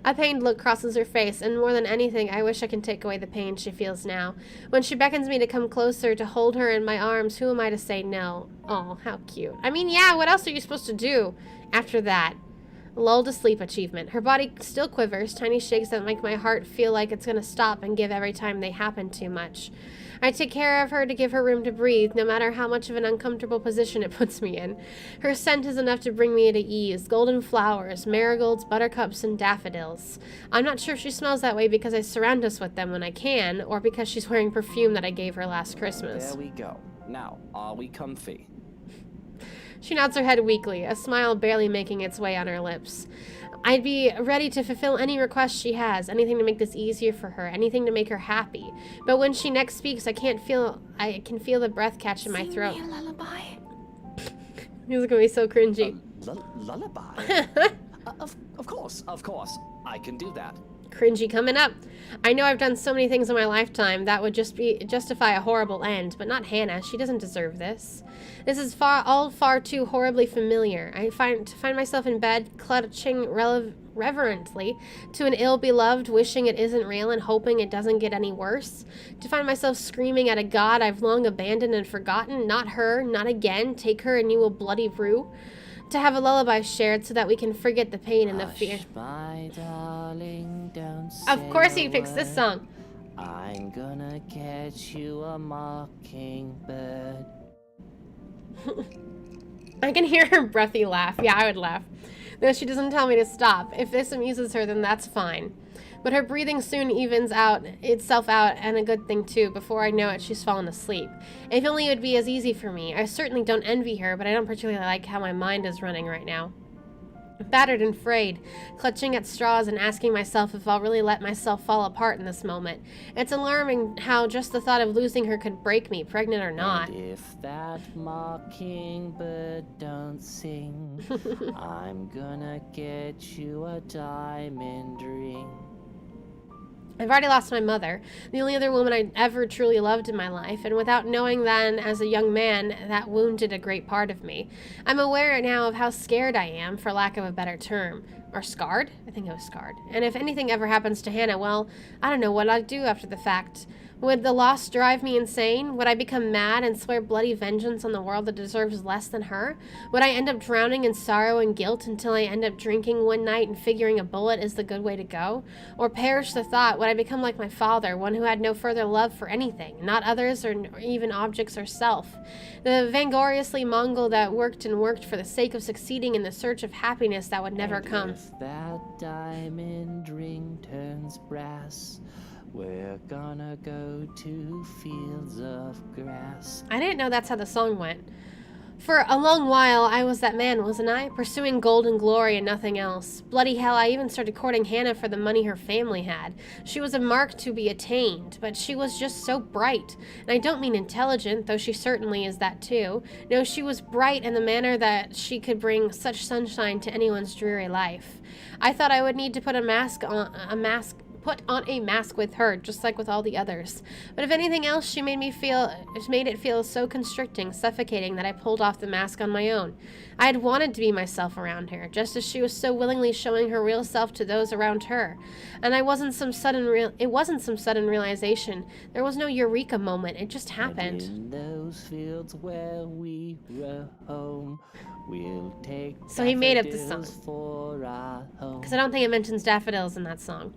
A pained look crosses her face, and more than anything, I wish I can take away the pain she feels now. When she beckons me to come closer, to hold her in my arms, who am I to say no? Oh, how cute. I mean, yeah, what else are you supposed to do after that? Lull to sleep achievement. Her body still quivers, tiny shakes that make my heart feel like it's gonna stop and give every time they happen too much. I take care of her to give her room to breathe, no matter how much of an uncomfortable position it puts me in. Her scent is enough to bring me at ease. Golden flowers, marigolds, buttercups, and daffodils. I'm not sure if she smells that way because I surround us with them when I can, or because she's wearing perfume that I gave her last Christmas. There we go. Now, are we comfy? She nods her head weakly, a smile barely making its way on her lips. I'd be ready to fulfill any request she has, anything to make this easier for her, anything to make her happy. But when she next speaks, I can feel the breath catch in my throat. Sing me a lullaby. This is gonna be so cringy. Lullaby? Of course. I can do that. Cringy coming up. I know I've done so many things in my lifetime that would justify a horrible end, but not Hannah. She doesn't deserve this. This is far too horribly familiar. I find myself in bed, clutching reverently to an ill-beloved, wishing it isn't real and hoping it doesn't get any worse. To find myself screaming at a god I've long abandoned and forgotten. Not her, not again. Take her and you will bloody rue. To have a lullaby shared so that we can forget the pain and the fear. My darling, don't Of course he picks this song. I'm gonna catch you a mockingbird. I can hear her breathy laugh. Yeah, I would laugh. Though she doesn't tell me to stop. If this amuses her, then that's fine. But her breathing soon evens itself out, and a good thing too. Before I know it, she's fallen asleep. If only it would be as easy for me. I certainly don't envy her, but I don't particularly like how my mind is running right now. Battered and frayed, clutching at straws and asking myself if I'll really let myself fall apart in this moment. It's alarming how just the thought of losing her could break me, pregnant or not. And if that mockingbird don't sing, I'm gonna get you a diamond ring. I've already lost my mother, the only other woman I ever truly loved in my life, and without knowing then as a young man, that wounded a great part of me. I'm aware now of how scared I am, for lack of a better term. Or scarred? I think it was scarred. And if anything ever happens to Hannah, well, I don't know what I'd do after the fact. Would the loss drive me insane? Would I become mad and swear bloody vengeance on the world that deserves less than her? Would I end up drowning in sorrow and guilt until I end up drinking one night and figuring a bullet is the good way to go? Or perish the thought, would I become like my father, one who had no further love for anything, not others or even objects or self? The vaingloriously Mongol that worked and worked for the sake of succeeding in the search of happiness that would never come. If that diamond ring turns brass, we're gonna go to fields of grass. I didn't know that's how the song went. For a long while, I was that man, wasn't I? Pursuing gold and glory and nothing else. Bloody hell, I even started courting Hannah for the money her family had. She was a mark to be attained, but she was just so bright. And I don't mean intelligent, though she certainly is that too. No, she was bright in the manner that she could bring such sunshine to anyone's dreary life. I thought I would need to put on a mask with her, just like with all the others. But if anything else, she made it feel so constricting, suffocating, that I pulled off the mask on my own. I had wanted to be myself around her, just as she was so willingly showing her real self to those around her. And it wasn't some sudden realization. There was no eureka moment. It just happened. In those fields where we roam, we'll take So he made up the song. For our home. Because I don't think it mentions daffodils in that song.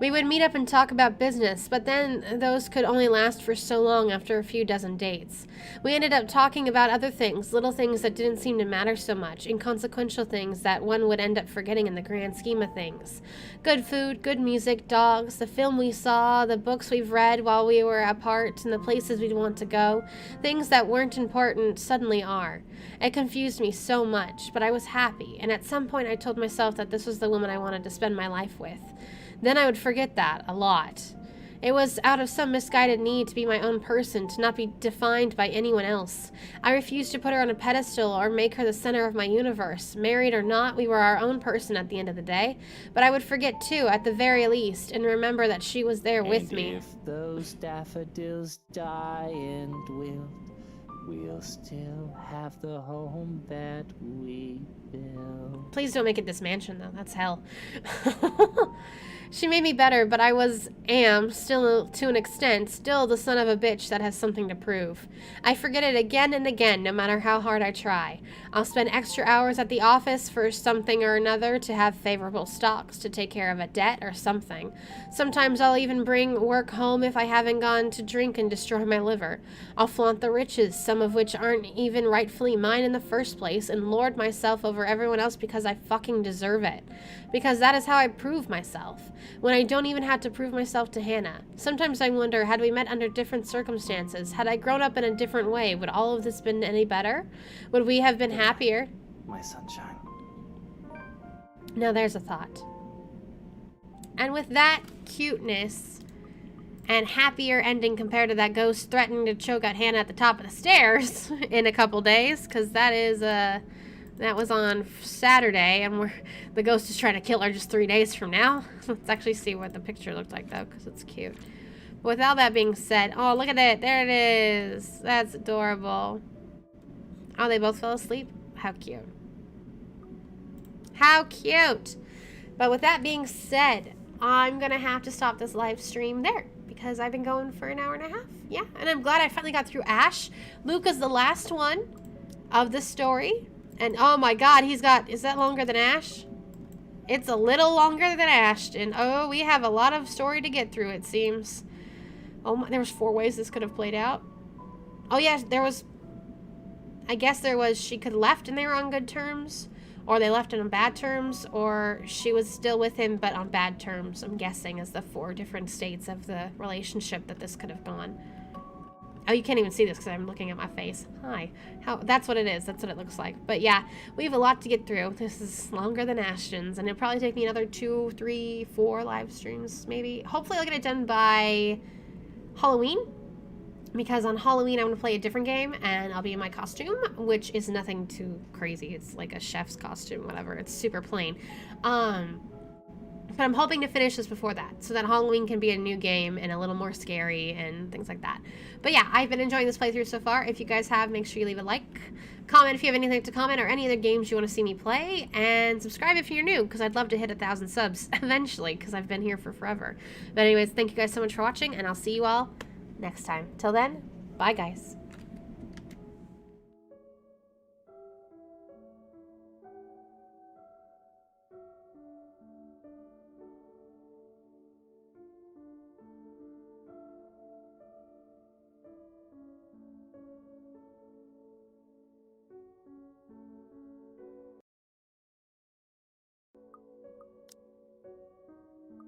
We would meet up and talk about business, but then those could only last for so long after a few dozen dates. We ended up talking about other things, little things that didn't seem to matter so much, inconsequential things that one would end up forgetting in the grand scheme of things. Good food, good music, dogs, the film we saw, the books we've read while we were apart, and the places we'd want to go. Things that weren't important suddenly are. It confused me so much, but I was happy, and at some point I told myself that this was the woman I wanted to spend my life with. Then I would forget that a lot. It was out of some misguided need to be my own person, to not be defined by anyone else. I refused to put her on a pedestal or make her the center of my universe. Married or not, we were our own person at the end of the day. But I would forget too, at the very least, and remember that she was there with me. If those daffodils die and wilt, we'll still have the home that we built. Please don't make it this mansion, though. That's hell. She made me better, but I am, still to an extent, still the son of a bitch that has something to prove. I forget it again and again, no matter how hard I try. I'll spend extra hours at the office for something or another, to have favorable stocks, to take care of a debt or something. Sometimes I'll even bring work home if I haven't gone to drink and destroy my liver. I'll flaunt the riches, some of which aren't even rightfully mine in the first place, and lord myself over everyone else because I fucking deserve it. Because that is how I prove myself. When I don't even have to prove myself to Hannah. Sometimes I wonder, had we met under different circumstances, had I grown up in a different way, would all of this been any better? Would we have been happier? My sunshine. Now there's a thought. And with that cuteness and happier ending compared to that ghost threatening to choke out Hannah at the top of the stairs in a couple days, because that was on Saturday, and the ghost is trying to kill her just 3 days from now. Let's actually see what the picture looked like, though, because it's cute. But with all that being said, oh, look at it. There it is. That's adorable. Oh, they both fell asleep? How cute. How cute. But with that being said, I'm going to have to stop this live stream there, because I've been going for an hour and a half. Yeah, and I'm glad I finally got through Ash. Luca's the last one of the story. And oh my god, is that longer than Ash? It's a little longer than Ashton. Oh, we have a lot of story to get through, it seems. Oh my, there was 4 ways this could have played out. Oh yeah, I guess there was, she could have left and they were on good terms, or they left on bad terms, or she was still with him but on bad terms, I'm guessing, as the 4 different states of the relationship that this could have gone. Oh, you can't even see this because I'm looking at my face. Hi. That's what it is. That's what it looks like. But yeah, we have a lot to get through. This is longer than Ashton's, and it'll probably take me another 2, 3, 4 live streams, maybe. Hopefully I'll get it done by Halloween, because on Halloween I'm going to play a different game, and I'll be in my costume, which is nothing too crazy. It's like a chef's costume, whatever. It's super plain. But I'm hoping to finish this before that, so that Halloween can be a new game and a little more scary and things like that. But yeah, I've been enjoying this playthrough so far. If you guys have, make sure you leave a like, comment if you have anything to comment, or any other games you want to see me play, and subscribe if you're new, because I'd love to hit 1,000 subs eventually, because I've been here for forever. But anyways, thank you guys so much for watching, and I'll see you all next time. Till then, bye guys.